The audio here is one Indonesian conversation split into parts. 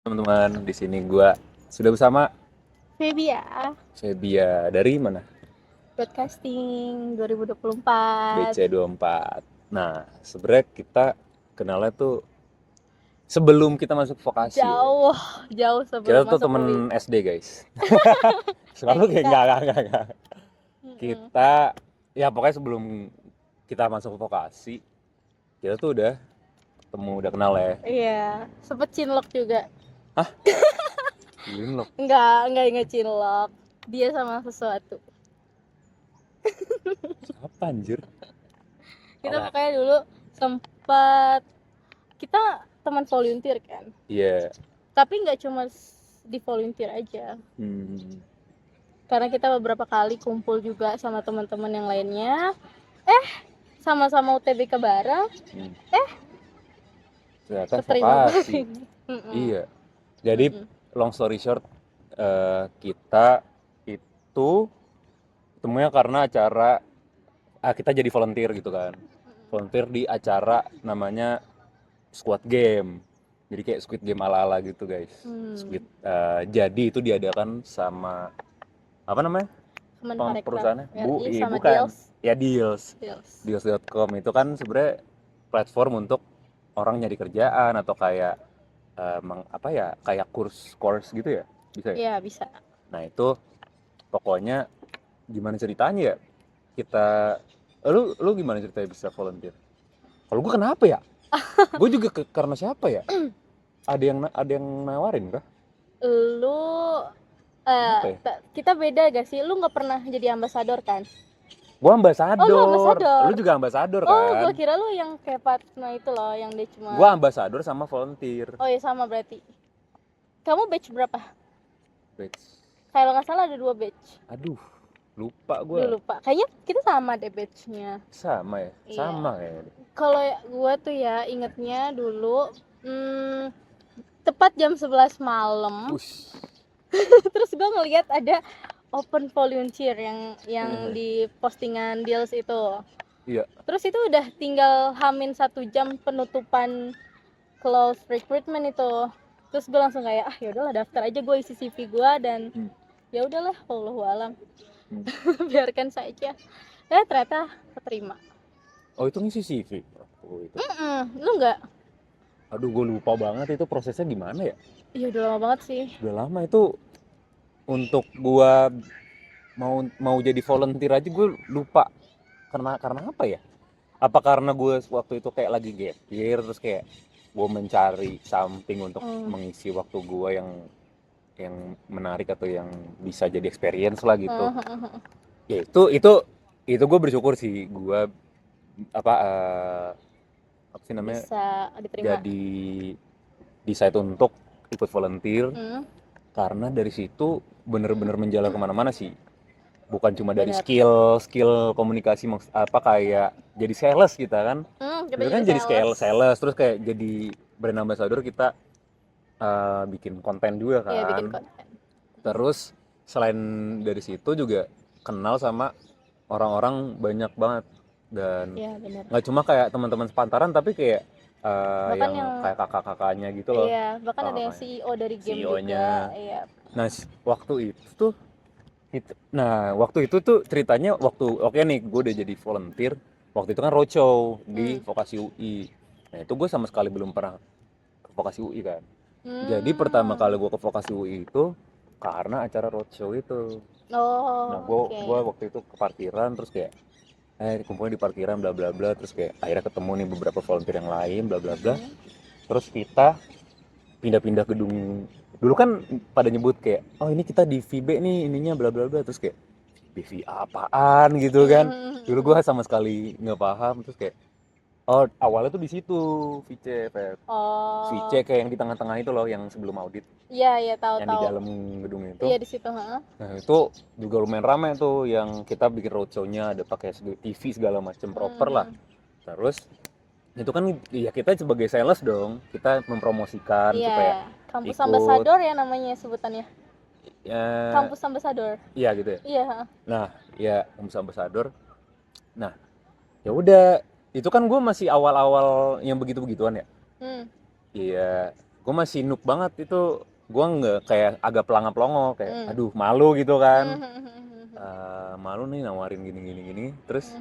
teman-teman. Di sini gua sudah bersama Febia, Febia dari mana? Broadcasting 2024. BC24. Nah, sebenarnya kita kenalnya tuh sebelum kita masuk vokasi ya. Jauh, jauh sebelum Kita tuh masuk UI. temen SD, guys. Eh, Selalu kayak enggak. enggak. Mm-mm. Kita ya pokoknya sebelum kita masuk vokasi, kita tuh udah ketemu, udah kenal ya. Iya, sempet cinlok juga. Lin loh. Enggak cinlok. Dia sama sesuatu. Siapa anjir? Kita Oke. makanya dulu sempat kita teman volunteer kan. Iya. Tapi nggak cuma di volunteer aja. Hmm. Karena kita beberapa kali kumpul juga sama teman-teman yang lainnya. Sama-sama UTBK bareng. Hmm. Ternyata Keterima vokasi. bareng. Mm-mm. Iya. Jadi Mm-mm. long story short, kita itu ketemunya karena acara kita jadi volunteer gitu kan. Volunteer di acara namanya Squad Game. Jadi kayak Squid Game ala-ala gitu, guys. Jadi itu diadakan sama apa namanya? Kemenparekraf Perusahaannya? RI sama Bukan. Deals. Ya Deals. Deals. Deals.com itu kan sebenarnya platform untuk orang nyari kerjaan atau kayak kayak course gitu ya, bisa ya. Iya, bisa. Nah itu pokoknya gimana ceritanya ya kita, lu gimana ceritanya bisa volunteer? Kalau gue kenapa ya? Gue juga karena siapa ya? Ada yang nawarin kah? Lu Apa ya? kita beda gak sih? Lu nggak pernah jadi ambasador kan? Gue ambasador. Oh, lu ambasador. Lu juga ambasador Oh, kan? gua kira lu yang kayak Fatma itu loh, yang dia cuma. Gue ambasador sama volunteer. Oh ya, sama berarti. Kamu batch berapa? Batch. Kalau nggak salah ada 2 batch. Aduh, lupa Gue gue. lupa. Kayaknya kita sama deh batchnya. Sama ya? Iya. Sama kayaknya. Kalau gua tuh ya ingetnya dulu tepat jam 11 malam. Ush. Terus gue ngeliat ada open volunteer yang di postingan Deals itu. Iya. Terus itu udah tinggal hamin 1 jam penutupan close recruitment itu. Terus gue langsung kayak yaudahlah daftar aja, gue isi CV gue dan ya udahlah, wallahu alam. Biarkan saja. Ternyata keterima. Oh itu ngisi CV? Oh itu. Lu nggak? Aduh gue lupa banget itu prosesnya gimana ya? Iya udah lama banget sih. Udah lama itu. Untuk gue mau jadi volunteer aja gue lupa. Karena apa ya? Apa karena gue waktu itu kayak lagi gap year terus kayak gue mencari something untuk mengisi waktu gue yang menarik atau yang bisa jadi experience lah gitu. Ya itu gue bersyukur sih gue apa sih namanya Bisa diterima. jadi decide untuk ikut volunteer karena dari situ bener-bener menjalan kemana-mana sih, bukan cuma dari skill komunikasi kayak jadi sales kita kan. Kita itu kan jadi sales terus kayak jadi brand ambassador kita bikin konten juga kan. Iya, bikin konten. Terus selain dari situ juga kenal sama orang-orang banyak banget dan nggak cuma kayak teman-teman sepantaran tapi kayak yang kayak kakak-kakaknya gitu loh. Iya, bahkan ada yang CEO dari game CEO-nya. juga. Iya. Nah waktu itu tuh ceritanya oke nih gue udah jadi volunteer waktu itu kan roadshow di vokasi UI. Nah itu gue sama sekali belum pernah ke vokasi UI kan. Jadi pertama kali gue ke vokasi UI itu karena acara roadshow itu. Nah gue waktu itu ke parkiran terus kayak kumpulnya di parkiran bla bla bla terus kayak akhirnya ketemu nih beberapa volunteer yang lain bla bla bla. Terus kita pindah-pindah gedung. Dulu kan pada nyebut kayak ini kita di VB nih ininya bla bla bla terus kayak BV apaan gitu kan. Dulu gue sama sekali nggak paham terus kayak awalnya tuh di situ VC VC kayak yang di tengah-tengah itu loh yang sebelum audit. Iya tahu. Yang di dalam gedung itu. Iya di situ. Nah itu juga lumayan ramai tuh yang kita bikin roadshow-nya ada pakai TV segala macam proper lah. Terus itu kan ya kita sebagai sales dong kita mempromosikan supaya kampus ikut. Ambasador ya namanya sebutannya. Ya, kampus ambasador. Iya gitu ya. Iya. Nah ya kampus ambasador. Nah ya udah itu kan gue masih awal-awal yang begitu-begituan ya. Iya gue masih noob banget itu, gue nggak kayak agak pelongo kayak aduh malu gitu kan. Malu nih nawarin gini terus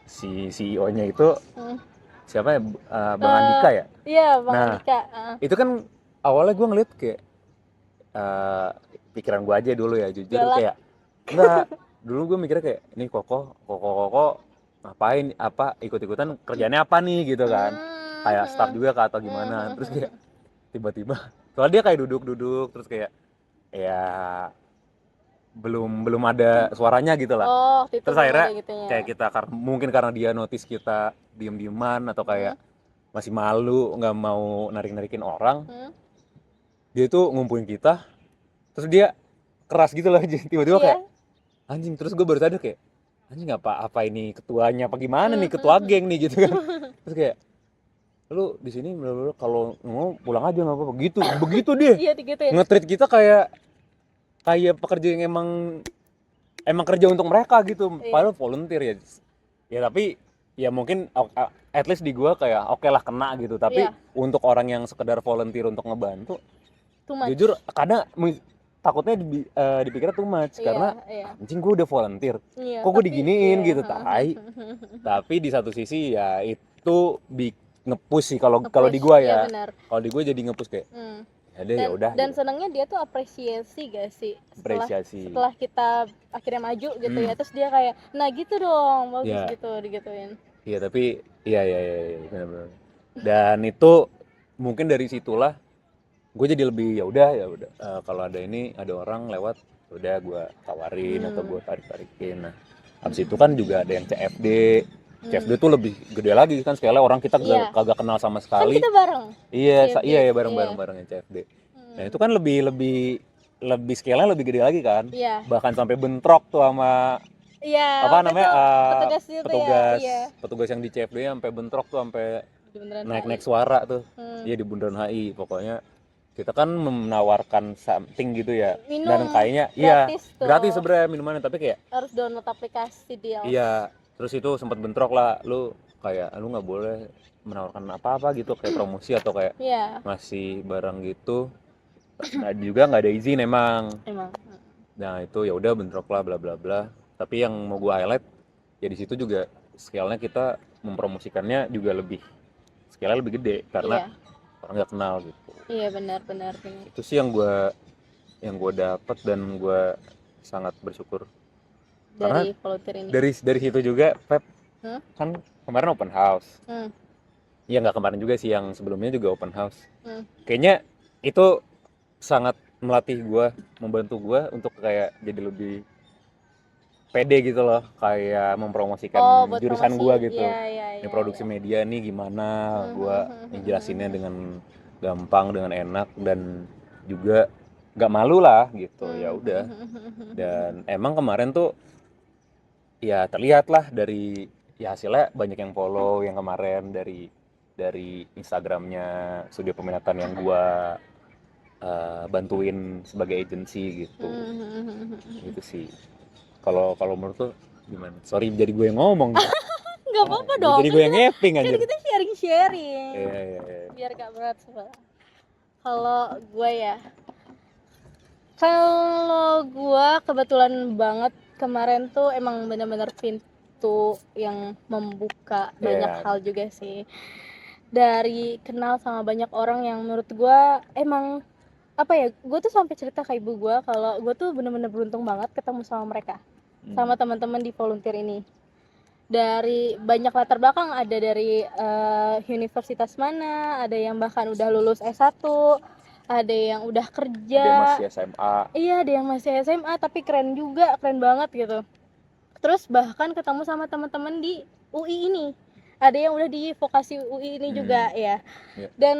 si CEO-nya itu siapa ya, Bang Andika ya. Iya, Bang Nah Andika. itu kan awalnya gue ngeliat kayak eh, pikiran gue aja dulu ya jujur Galak. kayak enggak, dulu gue mikirnya kayak ini koko ngapain, apa ikut-ikutan kerjanya apa nih gitu kan, kayak staff juga kah atau gimana. Terus kayak tiba-tiba soalnya dia kayak duduk terus kayak ya belum ada suaranya gitu lah. Oh, waktu itu Terus belum ada akhirnya gitunya. kayak kita mungkin karena dia notice kita diem-dieman atau kayak masih malu nggak mau narik-narikin orang, dia tuh ngumpulin kita terus dia keras gitu loh tiba-tiba Iya. kayak anjing. Terus gue baru sadar kayak anjing apa ini ketuanya apa gimana nih, ketua geng nih gitu kan. Terus kayak lu di sini kalau mau pulang aja nggak apa-apa gitu, begitu deh. Iya, digituin. Nge-treat kita kayak pekerja yang emang kerja untuk mereka gitu. Padahal volunteer ya. Ya tapi ya mungkin at least di gua kayak oke lah kena gitu. Tapi untuk orang yang sekedar volunteer untuk ngebantu, jujur kadang takutnya dipikirnya too much karena anjing gue udah volunteer. Kok gue diginiin gitu, tai. Tapi di satu sisi ya itu nge-push sih kalau di gua ya. Kalau di gua jadi nge-push kayak ya udah. Dan gitu. senangnya dia tuh apresiasi gak sih Apresiasi. setelah kita akhirnya maju gitu ya, terus dia kayak nah gitu dong bagus gitu digituin. Iya tapi iya benar-benar. Dan itu mungkin dari situlah gue jadi lebih ya udah kalau ada orang lewat udah gue tawarin atau gue tarik-tarikin. Nah habis itu kan juga ada yang CFD. CFD tuh lebih gede lagi kan, sekali orang kita kagak kenal sama sekali. Kan kita bareng. Iya bareng yang CFD. Nah itu kan lebih scale-nya lebih gede lagi kan. Bahkan sampai bentrok tuh sama apa namanya petugas yang di CFD sampai bentrok tuh sampai naik suara tuh. Iya di Bundaran HI. Pokoknya kita kan menawarkan something gitu ya. Minum dan kayaknya gratis sebenarnya minumannya, tapi kayak harus download aplikasi dia. Iya, terus itu sempat bentrok lah, lu nggak boleh menawarkan apa-apa gitu kayak promosi atau kayak ngasih barang gitu. Nah juga nggak ada izin emang. Nah itu ya udah bentrok lah bla bla bla. Tapi yang mau gua highlight ya di situ juga scale-nya kita mempromosikannya juga scale-nya lebih gede karena orang nggak kenal gitu. Iya benar. Itu sih yang gua dapat dan gua sangat bersyukur dari volunteer ini. Dari situ juga Pep kan kemarin open house. Ya nggak kemarin juga sih, yang sebelumnya juga open house. Kayaknya itu sangat melatih gue, membantu gue untuk kayak jadi lebih pede gitu loh, kayak mempromosikan jurusan gue gitu. Ini produksi media nih gimana, gue ngejelasinnya dengan gampang, dengan enak, dan juga nggak malu lah gitu. Ya udah. Dan emang kemarin tuh ya terlihat lah dari ya hasilnya banyak yang follow yang kemarin dari Instagramnya Studio Peminatan yang gua bantuin sebagai agensi gitu. Gitu sih. Kalau menurut tuh gimana? Sorry jadi gue yang ngomong. Nggak apa-apa dong. Jadi gue yang ngeping aja. Kan kita sharing. Iya. Biar gak berat sebelah. Kalau gue ya, kalau gue kebetulan banget kemarin tuh emang benar-benar pintu yang membuka banyak hal juga sih. Dari kenal sama banyak orang yang menurut gue emang apa ya, gue tuh sampai cerita ke ibu gue kalau gue tuh benar-benar beruntung banget ketemu sama mereka, sama teman-teman di volunteer ini. Dari banyak latar belakang, ada dari universitas mana, ada yang bahkan udah lulus S1, ada yang udah kerja, ada yang masih SMA. Iya, ada yang masih SMA tapi keren banget gitu. Terus bahkan ketemu sama teman-teman di UI ini, ada yang udah di vokasi UI ini juga ya. Dan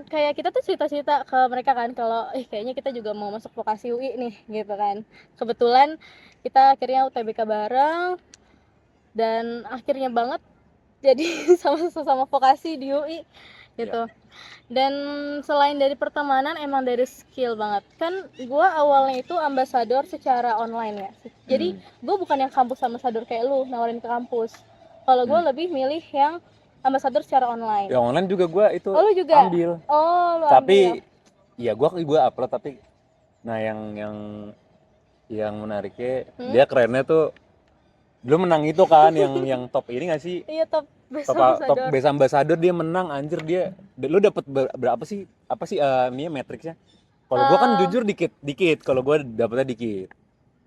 kayak kita tuh cerita-cerita ke mereka kan kalau kayaknya kita juga mau masuk vokasi UI nih gitu kan. Kebetulan kita akhirnya UTBK bareng dan akhirnya banget jadi sama vokasi di UI gitu. Dan selain dari pertemanan, emang dari skill banget kan. Gue awalnya itu ambasador secara online ya, jadi gue bukan yang kampus ambasador kayak lu nawarin ke kampus. Kalau gue lebih milih yang ambasador secara online. Yang online juga gue itu Oh, lu juga? ambil. Oh, lu Tapi ambil. ya gue upload tapi nah yang menariknya Hmm? dia kerennya tuh lu menang itu kan yang top ini nggak sih? Iya, top best Top ambassador. best ambassador dia menang anjir dia. Lu dapat berapa sih? Apa sih ini matriksnya? Kalau gue kan jujur dikit. Kalau gue dapetnya dikit.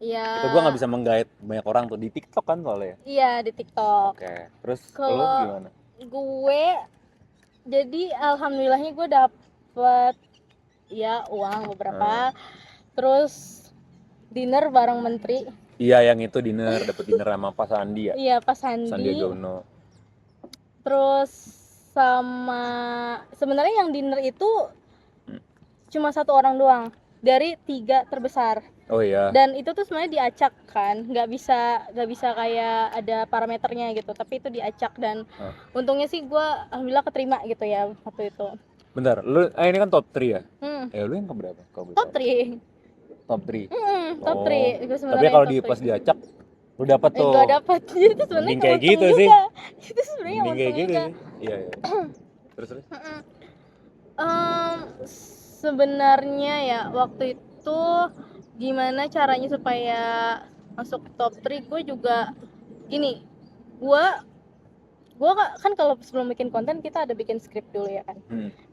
Iya. Itu gue nggak bisa menggait banyak orang tuh di TikTok kan soalnya. Iya, di TikTok. Oke. Terus lu Kalau gimana? gue jadi alhamdulillahnya gue dapet ya uang beberapa. Terus dinner bareng menteri. Iya, yang itu dapet dinner sama Pak Sandi ya. Iya, Pak Sandi. Sandiaga Uno. Terus sama sebenarnya yang dinner itu cuma 1 orang doang dari 3 terbesar. Oh iya. Dan itu tuh sebenarnya diacak kan, nggak bisa kayak ada parameternya gitu, tapi itu diacak dan untungnya sih gue alhamdulillah keterima gitu ya waktu itu. Bentar, lu ini kan top 3 ya? Lu yang keberapa? Top 3. Top 3. Top 3. Tapi kalau pas diacak lu dapat tuh. Enggak dapat. Itu sebenarnya kayak untung gitu juga. sih. Itu sebenarnya untung kayak gitu juga. sih. Iya. Terus. Sebenarnya ya waktu itu gimana caranya supaya masuk top 3 gue juga gini, gue kan kalau sebelum bikin konten kita ada bikin skrip dulu ya kan.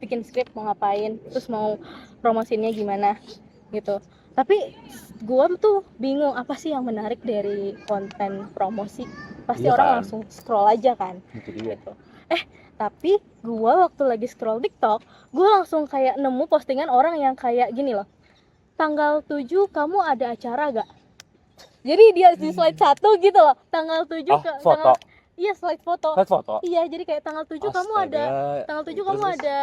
Bikin skrip mau ngapain, terus mau promosinya gimana gitu. Tapi gue tuh bingung apa sih yang menarik dari konten promosi. Pasti iya orang kan? langsung scroll aja kan. Gitu. Tapi gue waktu lagi scroll TikTok, gue langsung kayak nemu postingan orang yang kayak gini loh. Tanggal 7 kamu ada acara gak? Jadi dia di slide 1 gitu loh. Tanggal 7 foto. Iya, slide foto. Iya, jadi kayak tanggal 7 kamu ada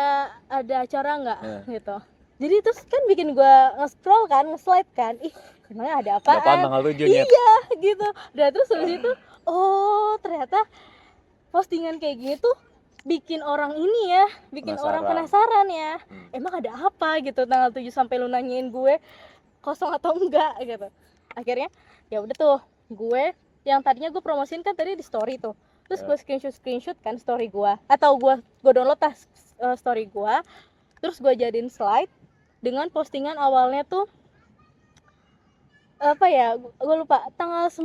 ada acara enggak gitu. Jadi terus kan bikin gue nge-scroll kan, nge-slide kan. Emangnya ada apaan? Tanggal 7-nya. Iya, gitu. Dan terus habis itu ternyata postingan kayak gini tuh bikin orang ini ya, orang penasaran ya. Emang ada apa gitu tanggal 7 sampai lu nanyain gue kosong atau enggak gitu. Akhirnya ya udah tuh, gue yang tadinya gue promosiin kan tadi di story tuh. Terus gue screenshot kan story gue, atau gue download story gue. Terus gue jadiin slide dengan postingan awalnya tuh apa ya, gue lupa, tanggal 9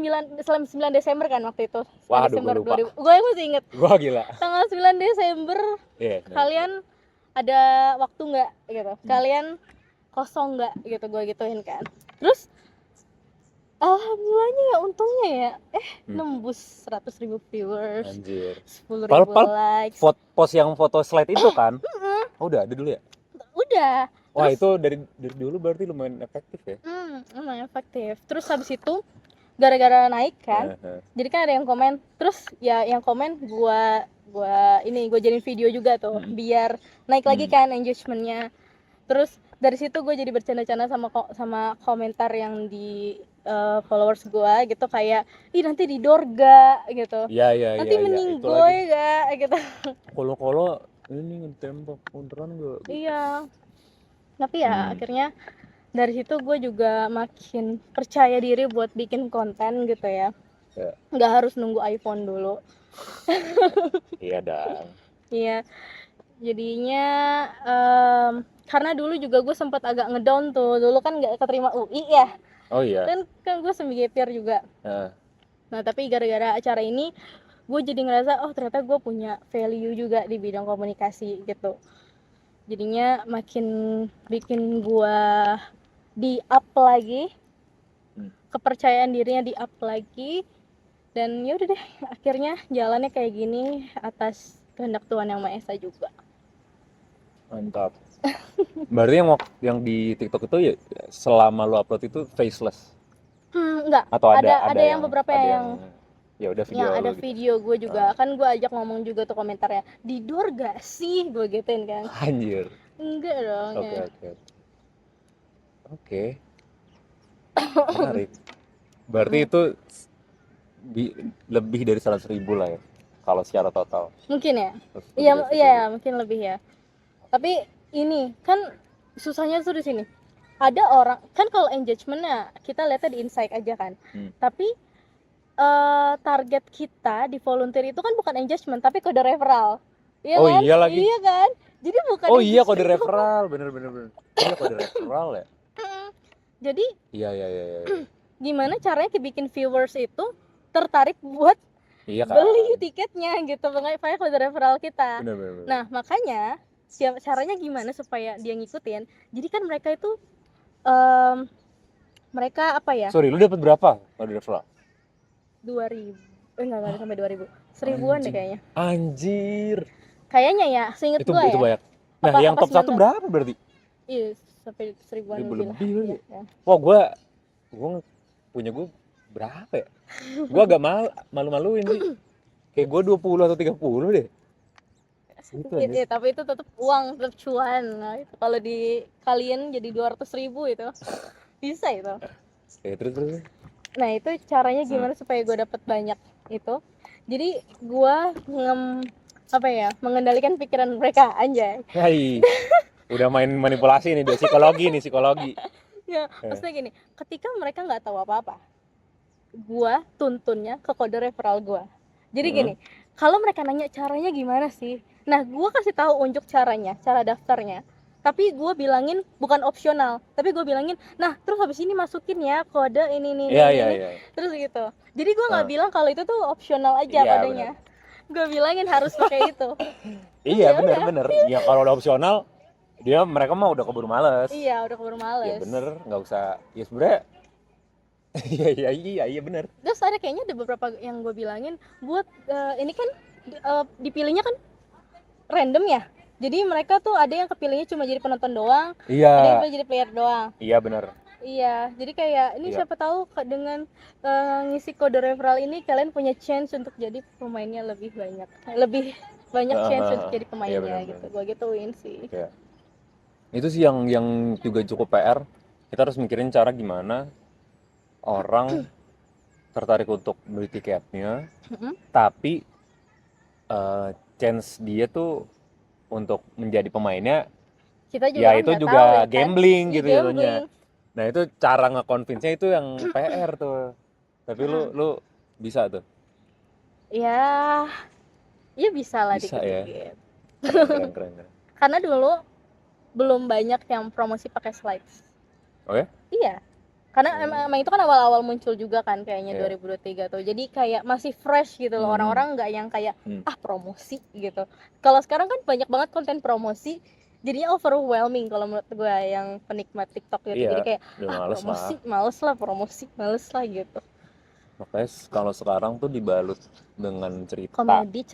Desember kan waktu itu. Waduh, Desember gue lupa. 2000. Gue masih inget. Wah, gila. Tanggal 9 Desember. Kalian ada waktu nggak gitu? Kalian kosong nggak gitu, gue gituin kan. Terus alhamdulillahnya ya untungnya ya nembus 100.000 viewers. Anjir. 10.000 likes. Post yang foto slide itu kan? Udah ada dulu ya? Udah. Wah, itu dari dulu berarti lumayan efektif ya? Lumayan efektif. Terus habis itu gara-gara naik kan, jadi kan ada yang komen, terus ya yang komen gue jadiin video juga tuh biar naik lagi kan engagementnya. Terus dari situ gue jadi bercanda-canda sama komentar yang di followers gue gitu, kayak nanti didorga gitu. Iya. Nanti meninggoy gak gitu. Kolo ini ngetembak beneran gak? Iya. Tapi ya akhirnya dari situ gue juga makin percaya diri buat bikin konten gitu ya. Nggak harus nunggu iPhone dulu. Iya dong. Iya, jadinya karena dulu juga gue sempat agak ngedown tuh. Dulu kan nggak keterima UI ya. Oh iya. Kan gue semi gap year juga. Nah tapi gara-gara acara ini gue jadi ngerasa ternyata gue punya value juga di bidang komunikasi gitu. Jadinya makin bikin gue di up lagi, kepercayaan dirinya di up lagi, dan ya udah deh akhirnya jalannya kayak gini atas kehendak Tuhan Yang Maha Esa juga. Mantap. Berarti yang di TikTok itu ya selama lo upload itu faceless? Enggak. Atau ada yang beberapa yang ya udah video yang ada gitu. video gue juga kan gue ajak ngomong juga tuh komentarnya, didor gak sih gue gituin kan. Anjir. Enggak dong. Oke. Menarik. Berarti itu lebih dari 100.000 lah ya kalau secara total. Mungkin ya. Iya mungkin lebih ya. Tapi ini kan susahnya tuh di sini. Ada orang kan kalau engagementnya kita lihatnya di insight aja kan. Tapi target kita di volunteer itu kan bukan engagement tapi kode referral. Iya Oh kan? iya lagi. Iya kan? Jadi bukan Oh iya, kode engagement. referral, bener. Iya, kode referral ya. Jadi Iya. gimana caranya bikin viewers itu tertarik buat Iya kan. beli tiketnya gitu, makanya kode referral kita. Bener. Nah makanya caranya gimana supaya dia ngikutin. Jadi kan mereka itu mereka apa ya, Sorry, lu dapat berapa kode referral? 2000, enggak ada sampai 2000, 1000-an deh kayaknya. Anjir. Kayaknya ya, seinget Itu gue ya. banyak. Nah, Apa- yang apa top 1 19? berapa berarti? Iya, sampai 1000-an 1000 lebih lah. lebih Iya, lagi. ya. Wah, gua punya gue berapa ya? Gua agak malu-maluin sih. Kayak gue 20 atau 30 deh. Gitu aja. Iya, tapi itu tetap uang, tetap cuan. Nah, itu kalau dikaliin jadi 200.000 itu bisa itu. Terus. Nah itu caranya gimana supaya gue dapat banyak itu. Jadi gue mengendalikan pikiran mereka, anjay. Hai. Udah main manipulasi nih, dia psikologi. Ya, maksudnya gini, ketika mereka nggak tahu apa-apa, gue tuntunnya ke kode referral gue. Jadi gini, kalau mereka nanya caranya gimana sih, nah gue kasih tahu unjuk caranya, cara daftarnya. Tapi gue bilangin bukan opsional, tapi gue bilangin, nah terus habis ini masukin ya kode ini. Iya. Terus gitu. Jadi gue nggak bilang kalau itu tuh opsional aja Iya, kodenya. Gue bilangin harus pakai itu. Iya, bener. Ya kalau udah opsional, mereka mah udah keburu males. Iya, udah keburu males. Ya bener, nggak usah. Ya sebenarnya. Iya bener. Terus ada kayaknya ada beberapa yang gue bilangin buat ini kan dipilihnya kan random ya. Jadi mereka tuh ada yang kepilihnya cuma jadi penonton doang, Iya. ada yang jadi player doang. Iya bener. Iya, jadi kayak ini siapa tahu dengan ngisi kode referral ini kalian punya chance untuk jadi pemainnya lebih banyak chance untuk jadi pemainnya gitu. Gue gituin sih. Iya. Itu sih yang juga cukup PR. Kita harus mikirin cara gimana orang tertarik untuk beli tiketnya, tapi chance dia tuh untuk menjadi pemainnya kita juga ya itu juga tahu, ya gambling kan? gitu jadinya. Nah itu cara nge-convince-nya itu yang PR tuh. Tapi lu bisa tuh? Ya bisa lah bisa dikit-dikit. Ya? Keren. Karena dulu belum banyak yang promosi pakai slides. Oh ya? Iya. Karena emang itu kan awal-awal muncul juga kan kayaknya 2023 tuh. Jadi kayak masih fresh gitu loh. Orang-orang nggak yang kayak promosi gitu. Kalau sekarang kan banyak banget konten promosi. Jadinya overwhelming kalau menurut gue yang penikmat TikTok gitu. Jadi kayak promosi males lah gitu. Makanya kalau sekarang tuh dibalut dengan cerita. Komedi,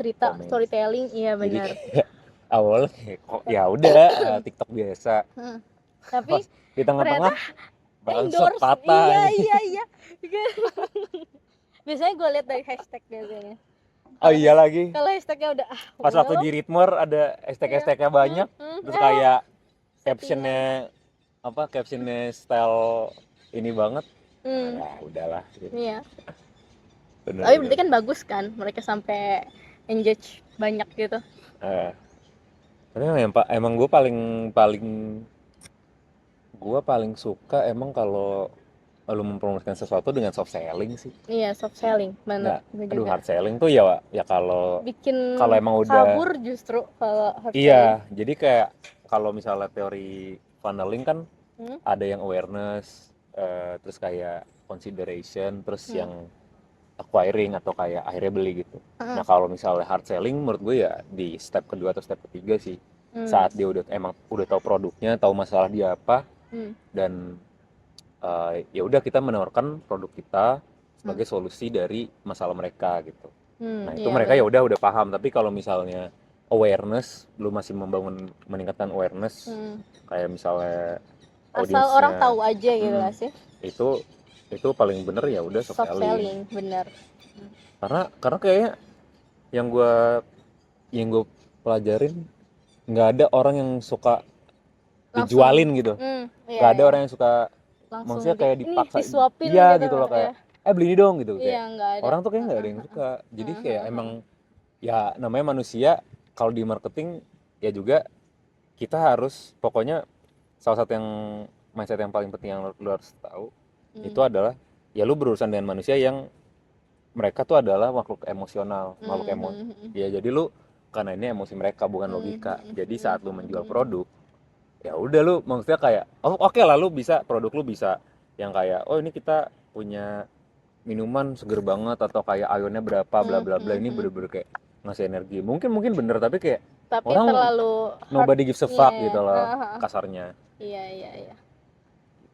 storytelling, iya benar. Awalnya kok ya udah TikTok biasa. Tapi di tengah-tengah endorse patah. Iya. Biasanya gue lihat dari hashtag biasanya. Oh iya lagi. Kalau hashtagnya udah pas waktu di Ritmer ada hashtagnya banyak, terus kayak captionnya style ini banget. Ya udahlah. Gitu. Iya. Bener, tapi berarti kan bagus kan mereka sampai engage banyak gitu. Tapi emang gue paling suka emang kalau lu mempromosikan sesuatu dengan soft selling sih. Iya, soft selling, benar. Aduh, hard selling tuh ya kalau emang udah kabur justru kalau hard selling. Iya, jadi kayak kalau misalnya teori funneling kan ada yang awareness, terus kayak consideration, terus yang acquiring atau kayak akhirnya beli gitu. Nah kalau misalnya hard selling menurut gue ya di step kedua atau step ketiga sih, saat dia udah tahu produknya, tahu masalah dia apa, dan ya udah kita menawarkan produk kita sebagai solusi dari masalah mereka gitu. Nah itu mereka ya udah paham. Tapi kalau misalnya awareness, belum masih meningkatkan awareness, kayak misalnya asal orang tahu aja gitu lah sih. Itu paling bener ya udah soft selling. Bener. Karena kayaknya yang gue pelajarin nggak ada orang yang suka dijualin gitu. Nggak ada orang yang suka maksudnya kayak dipaksa disuapin gitu loh kayak beli ini dong gitu. Kayak orang tuh kayak nggak ada yang suka. Jadi kayak emang ya namanya manusia, kalau di marketing ya juga kita harus pokoknya salah satu yang mindset yang paling penting yang lu harus tahu itu adalah ya lu berurusan dengan manusia yang mereka tuh adalah makhluk emosional, makhluk Mhm. ya jadi lu karena ini emosi mereka bukan logika. Jadi saat lu menjual Mhm. produk, ya udah lu maksudnya kayak oh oke lah lu bisa produk lu bisa yang kayak oh ini kita punya minuman seger banget atau kayak ionnya berapa bla bla bla ini Mhm. bener-bener kayak ngasih energi. Mungkin bener tapi kayak Tapi orang terlalu hard. nobody gives a Iya, fuck gitu loh heeh. kasarnya Iya, iya, iya.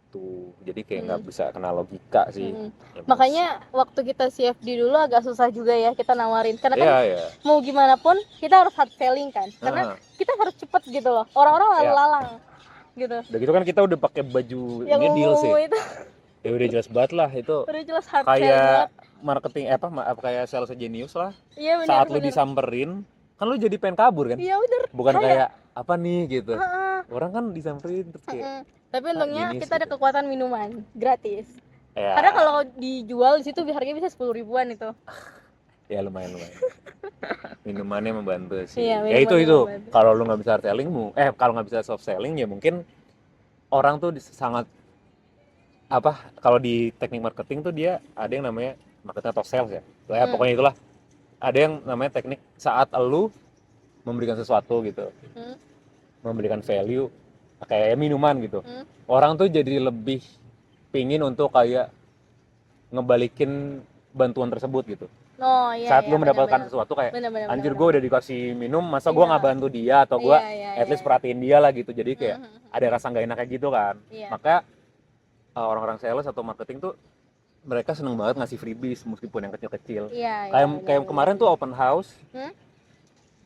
tuh. Jadi kayak nggak Hmm. bisa kena logika sih, Mm-mm. emosi. Makanya waktu kita CFD dulu agak susah juga ya kita nawarin. Karena kan Iya ya. mau gimana pun kita harus hard selling kan. Karena Nah, kita harus cepet gitu loh. Orang-orang lalu ya. lalang gitu. Udah gitu kan kita udah pakai baju Yang ini deal ungu sih. itu Ya udah jelas banget lah itu udah jelas hard selling banget. kayak marketing apa kayak sales genius lah. Iya Saat lu benar-benar. disamperin, kan lu jadi pengen kabur kan? Iya udah. Bukan kayak apa nih gitu. Heeh. Orang kan disamperin terus kayak Heeh. Tapi ah, untungnya gini kita sih ada gitu. kekuatan minuman gratis. Karena Ya, kalau dijual di situ harganya bisa 10 ribuan itu. ya lumayan. Minumannya membantu sih. Iya, Ya itu minumannya membantu. kalau lu nggak bisa hard selling, kalau nggak bisa soft selling ya mungkin orang tuh sangat apa kalau di teknik marketing tuh dia ada yang namanya marketing atau sales ya. Ya pokoknya itulah. Ada yang namanya teknik saat lu memberikan sesuatu gitu, Hmm. memberikan value kayak minuman gitu. Hmm. Orang tuh jadi lebih pingin untuk kayak ngebalikin bantuan tersebut gitu. Oh iya Saat iya lu mendapatkan benar-benar. sesuatu kayak Benar-benar anjir gue benar. udah dikasih minum masa gue Iya. nggak bantu dia atau gue Iya iya at iya. least perhatiin dia lah gitu. Jadi kayak Mhm. ada rasa nggak enak kayak gitu kan. Iya. Maka orang-orang sales atau marketing tuh mereka seneng banget ngasih freebies meskipun yang kecil-kecil. Iya iya Kayak benar, kemarin benar. tuh open house. Hmm?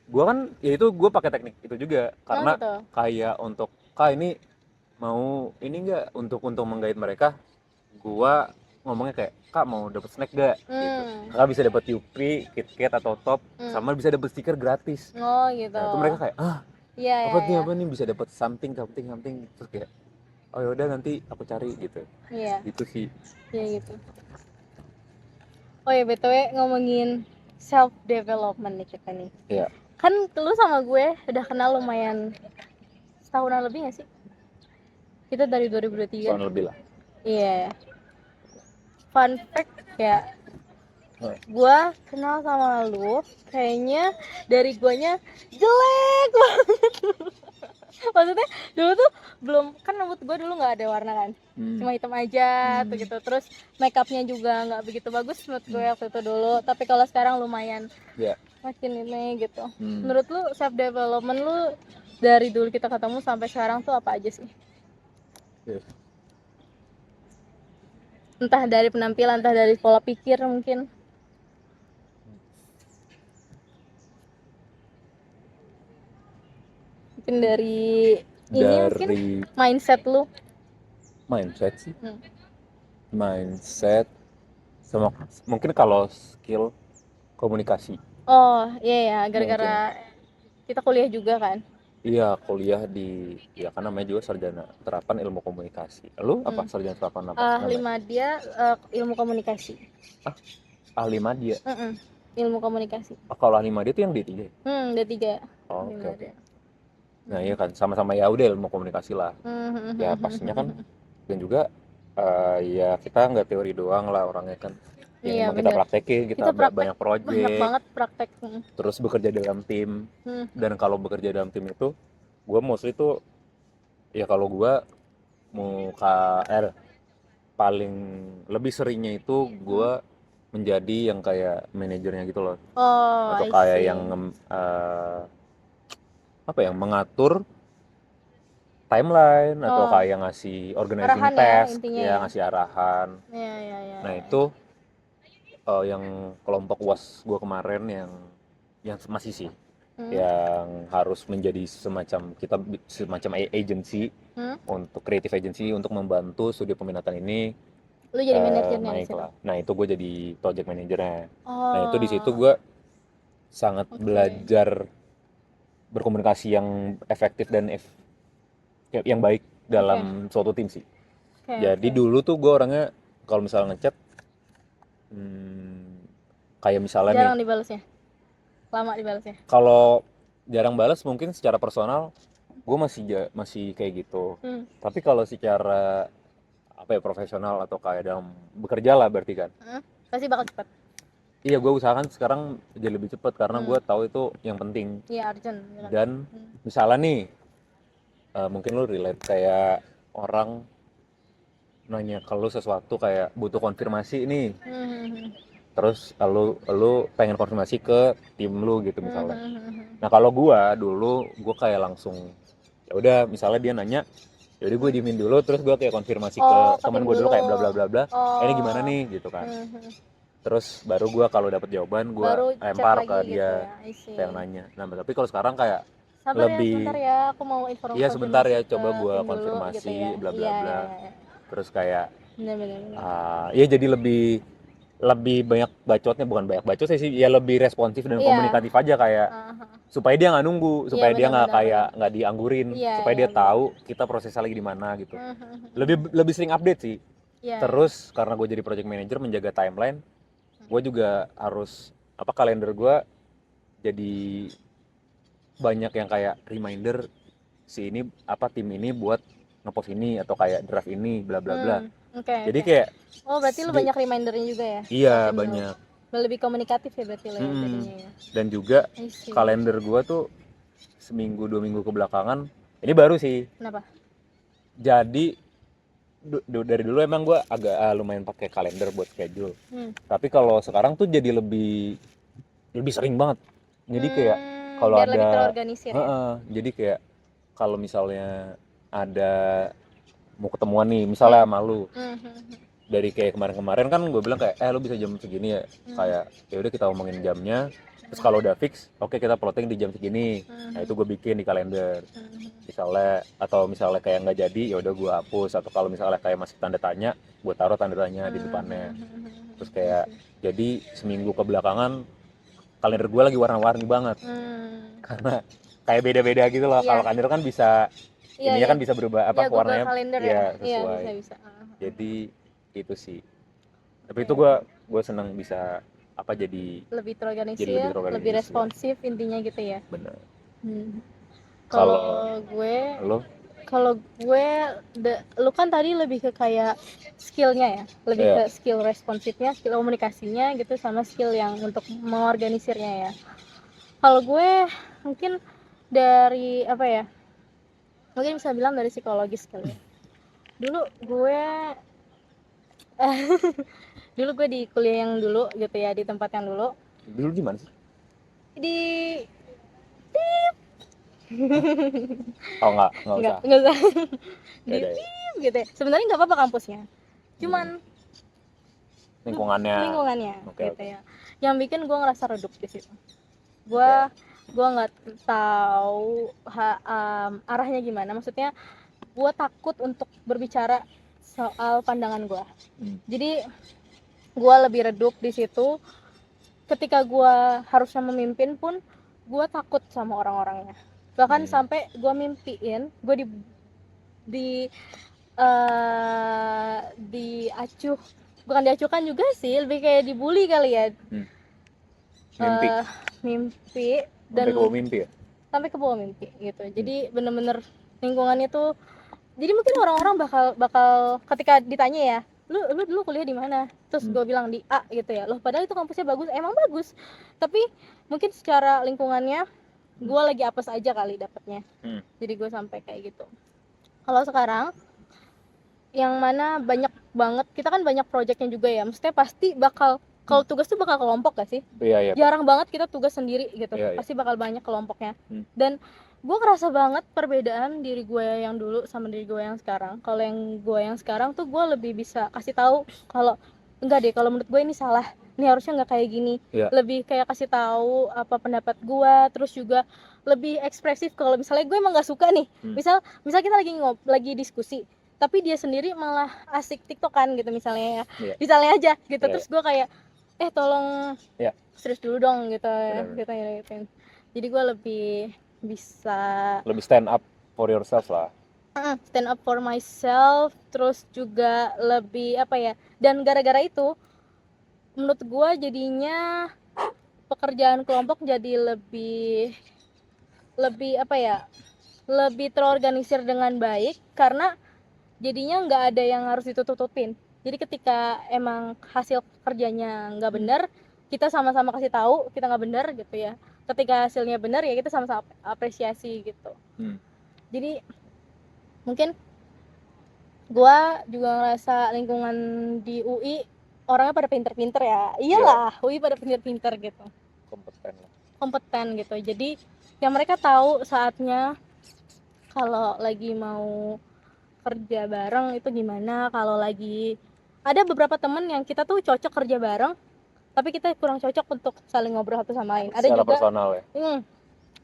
Gue kan ya itu gue pakai teknik itu juga Oh karena gitu. kayak untuk ini mau ini enggak untuk menggait mereka. Gue ngomongnya kayak kak mau dapet snack gak gitu, kakak bisa dapet Yupi, KitKat atau Top sama bisa dapet stiker gratis. Oh gitu. Nah itu mereka kayak Iya iya iya. apa nih bisa dapet something terus kayak oh yaudah nanti aku cari gitu. Iya. Gitu sih. Iya gitu. Oh ya BTW ngomongin self development nih kita nih. Iya. Kan lu sama gue udah kenal lumayan setahunan lebih gak sih? Kita dari 2023. Tahun lebih lah. Iya. Fun fact ya, Oh. gue kenal sama lu kayaknya dari guanya jelek banget. Maksudnya dulu tuh belum, kan rambut gue dulu nggak ada warna kan, cuma hitam aja tuh gitu. Terus make upnya juga nggak begitu bagus menurut gue waktu itu dulu, tapi kalau sekarang lumayan makin ini gitu. Menurut lu self development lu dari dulu kita ketemu sampai sekarang tuh apa aja sih? Entah dari penampilan, entah dari pola pikir mungkin. Mungkin dari ini mungkin mindset lu. Mindset sih. Mindset sama mungkin kalau skill komunikasi. Oh iya ya, gara-gara kita kuliah juga kan. Iya, kuliah di ya kan namanya juga sarjana terapan ilmu komunikasi. Lu apa sarjana terapan apa? Ahli media, ilmu komunikasi. Ahli media. Ilmu komunikasi. Kalau ahli media itu yang D3 ya? D3. Oh, oke. Nah iya kan sama-sama ya udah ilmu komunikasi lah. Ya pastinya kan dan juga ya kita nggak teori doang lah orangnya kan. Yang kita praktekin, kita banyak project. Banyak banget praktek. Terus bekerja dalam tim. Dan kalau bekerja dalam tim itu, gue mostly tuh ya kalau gue mau KR paling lebih seringnya itu gue menjadi yang kayak manajernya gitu loh. Atau kayak yang mengatur timeline atau kayak ngasih organizing task ya ngasih arahan. Nah itu yang kelompok UAS gue kemarin yang masih sih yang harus menjadi semacam agency untuk creative agency untuk membantu studi peminatan ini. Lu jadi manajernya naik lah. Nah itu gue jadi project manajernya. Nah itu di situ gue sangat belajar berkomunikasi yang efektif dan yang baik dalam suatu tim sih. Jadi dulu tuh gue orangnya kalau misalnya ngechat kayak misalnya jarang dibalasnya, lama dibalasnya. Kalau jarang balas mungkin secara personal gue masih kayak gitu. Tapi kalau secara profesional atau kayak dalam bekerja lah berarti kan pasti bakal cepat. Iya, gue usahakan sekarang jadi lebih cepet karena gue Hmm. tahu itu yang penting. Iya, urgent ya kan. Dan misalnya nih, mungkin lu relate kayak orang nanya ke lu sesuatu kayak butuh konfirmasi nih, Hmm. terus lu pengen konfirmasi ke tim lu gitu misalnya. Hmm. Nah kalau gua dulu gua kayak langsung ya udah misalnya dia nanya, ya udah gue diemin dulu terus gua kayak konfirmasi ke Oh, ke teman tim gue dulu dulu. kayak bla bla bla bla, ini gimana Oh. nih gitu kan. Hmm. Terus baru gua kalau dapet jawaban gua Baru chat lempar ke lagi gitu dia ya, I kayak see. nanya. Nah tapi kalau sekarang kayak Sabar ya sebentar lebih, ya, aku mau iya sebentar konfirmasi ya ke coba gua tim dulu gitu ya. konfirmasi bla bla Iya, bla. iya, iya. Terus kayak Benar, benar, benar. ya jadi lebih lebih banyak bacotnya, bukan banyak bacot sih, ya lebih responsif dan Iya. komunikatif aja kayak Aha. supaya dia nggak nunggu, Iya, supaya dia benar, nggak benar, kayak benar. nggak dianggurin, Iya, supaya iya, dia benar. tahu kita prosesnya lagi di mana gitu. Mhm. Lebih lebih sering update sih. Iya. Terus karena gue jadi project manager menjaga timeline, gue juga harus apa kalender gue jadi banyak yang kayak reminder si ini apa tim ini buat ngepost ini atau kayak draft ini bla bla bla. Oke, Jadi oke. kayak Oh, berarti lu banyak remindernya juga ya iya ke tim lu. banyak. Lebih komunikatif ya berarti lo ya Mm-mm. jadinya ya. Dan juga I see. kalender gue tuh seminggu 2 minggu kebelakangan ini baru sih. Kenapa? Jadi dari dulu emang gue agak lumayan pakai kalender buat schedule. Hmm. Tapi kalau sekarang tuh jadi lebih lebih sering banget. Jadi kayak kalau Biar lebih ada, terorganisir ya. jadi kayak kalau misalnya ada mau ketemuan nih, misalnya Hmm. sama lu, Hmm. Hmm. dari kayak kemarin-kemarin kan gue bilang kayak lu bisa jam segini ya, kayak ya udah kita ngomongin jamnya, terus kalau udah fix oke kita plotting di jam segini. Nah itu gue bikin di kalender misalnya, atau misalnya kayak nggak jadi ya udah gue hapus, atau kalau misalnya kayak masih tanda tanya gue taruh tanda tanya di depannya. Terus I kayak see. jadi seminggu kebelakangan kalender gue lagi warna-warni banget Hmm. karena kayak beda-beda gitu loh. Kalau Iya. kalender kan bisa Iya, ininya iya. kan bisa berubah Ya apa Google warnanya Calendar ya. ya Iya, bisa, sesuai. bisa. Jadi itu sih. Tapi itu Oke. gue senang bisa apa Lebih jadi lebih terorganisir, lebih terorganisir. responsif intinya gitu ya. Bener. Hmm. Kalau Kalau gue lo kalau gue lu kan tadi lebih ke kayak skillnya ya, lebih ya ke skill responsifnya, skill komunikasinya gitu, sama skill yang untuk mengorganisirnya ya. Kalau gue mungkin dari apa ya, mungkin bisa bilang dari psikologis kali ya. Dulu gue dulu gue di kuliah yang dulu gitu ya, di tempat yang dulu dulu gimana sih? di Oh nggak usah. nggak usah Ya di udah ya. gitu ya. Sebenarnya nggak apa-apa kampusnya, Hmm. cuman Lingkungannya. lingkungannya Oke, gitu oke. ya, yang bikin gue ngerasa redup di situ. gue Oke. gue nggak tahu arahnya gimana, maksudnya gue takut untuk berbicara soal pandangan gue. Jadi gue lebih redup di situ. Ketika gue harusnya memimpin pun gue takut sama orang-orangnya, bahkan sampai gue mimpiin gue di diacuh, bukan diacuhkan juga sih, lebih kayak dibully kali ya. Mimpi. Mimpi dan Sampai ke bawah mimpi ya? sampai ke bawah mimpi gitu. Jadi bener-bener lingkungannya tuh, jadi mungkin orang-orang bakal ketika ditanya ya, lu dulu kuliah di mana, terus gue bilang di A gitu ya, loh padahal itu kampusnya bagus, emang bagus, tapi mungkin secara lingkungannya gue lagi apes aja kali dapetnya. Jadi gue sampai kayak gitu. Kalau sekarang yang mana banyak banget, kita kan banyak projectnya juga ya, maksudnya pasti bakal, kalau tugas tuh bakal kelompok gak sih? Iya. Jarang banget kita tugas sendiri gitu. Iya. Pasti bakal banyak kelompoknya. Dan gue ngerasa banget perbedaan diri gue yang dulu sama diri gue yang sekarang. Kalau yang gue yang sekarang tuh gue lebih bisa kasih tahu kalau enggak deh, kalau menurut gue ini salah, ini harusnya nggak kayak gini. Lebih kayak kasih tahu apa pendapat gue, terus juga lebih ekspresif. Kalau misalnya gue emang nggak suka nih, misal kita lagi diskusi, tapi dia sendiri malah asik tiktokan gitu misalnya ya, misalnya aja gitu, terus gue kayak tolong serius dulu dong gitu ya, gitu. Jadi gue lebih bisa lebih stand up for yourself lah. Stand up for myself, terus juga lebih apa ya, dan gara-gara itu menurut gue jadinya pekerjaan kelompok jadi lebih apa ya, lebih terorganisir dengan baik, karena jadinya nggak ada yang harus ditutup-tutupin. Jadi ketika emang hasil kerjanya nggak benar, kita sama-sama kasih tahu kita nggak benar gitu ya. Ketika hasilnya benar ya kita sama-sama apresiasi gitu. Jadi mungkin gua juga ngerasa lingkungan di UI orangnya pada pinter-pinter ya. Iyalah, UI pada pinter-pinter gitu. Kompeten gitu. Jadi ya mereka tahu saatnya kalau lagi mau kerja bareng itu gimana, kalau lagi ada beberapa temen yang kita tuh cocok kerja bareng tapi kita kurang cocok untuk saling ngobrol satu sama lain. Ada secara juga personal ya.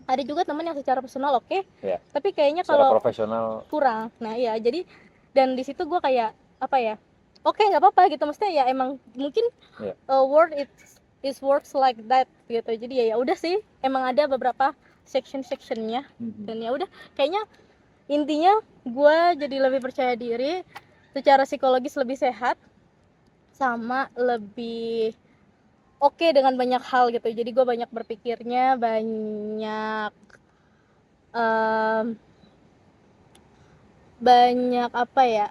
Ada juga temen yang secara personal oke, Iya. tapi kayaknya Secara kalau profesional kurang. Nah iya, jadi dan di situ gue kayak apa ya, oke nggak apa-apa gitu, maksudnya ya emang mungkin word is works like that gitu. Jadi ya udah sih, emang ada beberapa sectionnya dan ya udah kayaknya intinya gue jadi lebih percaya diri, secara psikologis lebih sehat, sama lebih oke dengan banyak hal gitu. Jadi gue banyak berpikirnya, banyak apa ya,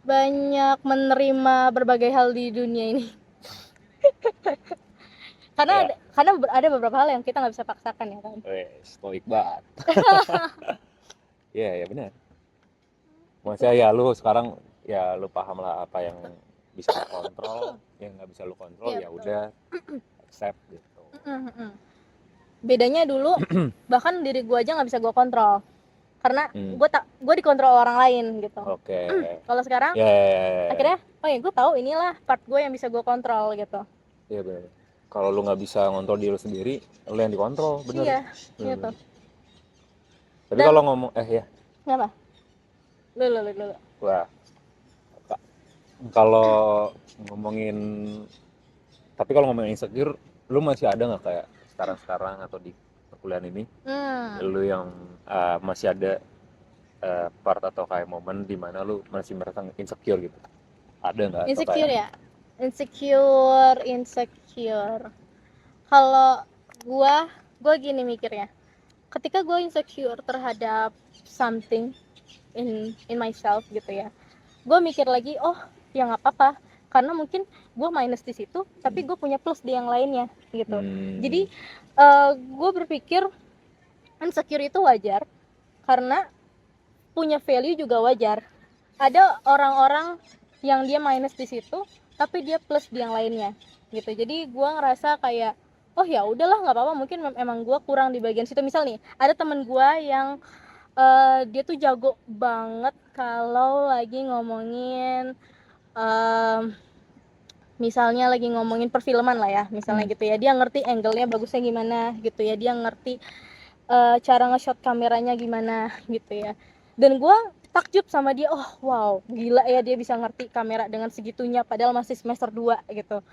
banyak menerima berbagai hal di dunia ini. karena ada beberapa hal yang kita nggak bisa paksakan ya kan. Stoik banget. Ya benar. Maksudnya ya lu sekarang ya lu paham lah apa yang bisa lu kontrol, yang nggak bisa lu kontrol ya udah accept gitu. Bedanya dulu bahkan diri gue aja nggak bisa gue kontrol karena gue dikontrol orang lain gitu. Kalau sekarang akhirnya gue tahu inilah part gue yang bisa gue kontrol gitu. Iya benar. Kalau lu nggak bisa ngontrol diri lu sendiri, lu yang dikontrol, benar. Iya gitu. Tapi kalau ngomong Kenapa? Lu. Wah, kalau ngomongin, tapi kalau ngomongin insecure, lu masih ada nggak kayak sekarang atau di perkuliahan ini, lu yang masih ada part atau kayak momen di mana lu masih merasa insecure gitu? Ada nggak? Insecure ya? Insecure. Kalau gue gini mikirnya, ketika gue insecure terhadap something in myself gitu ya, gue mikir lagi, oh ya nggak apa-apa, karena mungkin gue minus di situ tapi gue punya plus di yang lainnya gitu. Jadi gue berpikir insecure itu wajar karena punya value juga wajar. Ada orang-orang yang dia minus di situ tapi dia plus di yang lainnya gitu. Jadi gue ngerasa kayak oh ya udahlah nggak apa-apa, mungkin emang gue kurang di bagian situ. Misal nih ada temen gue yang dia tuh jago banget kalau lagi ngomongin misalnya lagi ngomongin perfilman lah ya misalnya gitu ya, dia ngerti angle-nya bagusnya gimana gitu ya, dia ngerti cara nge-shot kameranya gimana gitu ya, dan gue takjub sama dia, oh wow gila ya dia bisa ngerti kamera dengan segitunya padahal masih semester 2 gitu.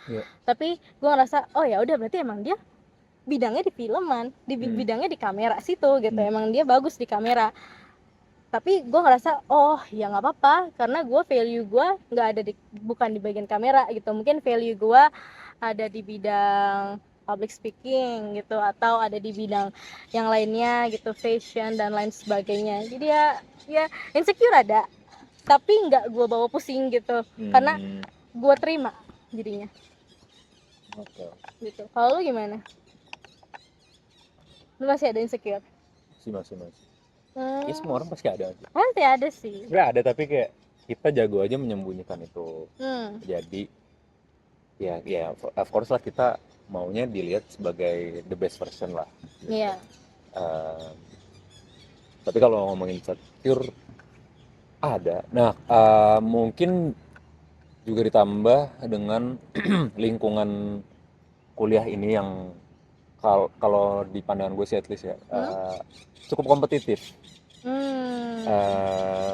Tapi gue ngerasa oh ya udah berarti emang dia bidangnya di filman, bidangnya di kamera situ gitu, emang dia bagus di kamera. Tapi gue ngerasa oh ya nggak apa-apa karena gue value gue nggak ada bukan di bagian kamera gitu, mungkin value gue ada di bidang public speaking gitu, atau ada di bidang yang lainnya gitu, fashion dan lain sebagainya. Jadi ya insecure ada tapi nggak gue bawa pusing gitu karena gue terima jadinya. Gitu. Kalau lu gimana? Lu masih ada insecure? Masih. Ya semua orang pasti ada. Pasti ada sih. Nggak ada, tapi kayak kita jago aja menyembunyikan itu. Jadi ya of course lah kita maunya dilihat sebagai the best version lah. Iya. Tapi kalau ngomongin insecure ada. Nah mungkin juga ditambah dengan lingkungan kuliah ini yang kalau di pandangan gue sih at least ya cukup kompetitif.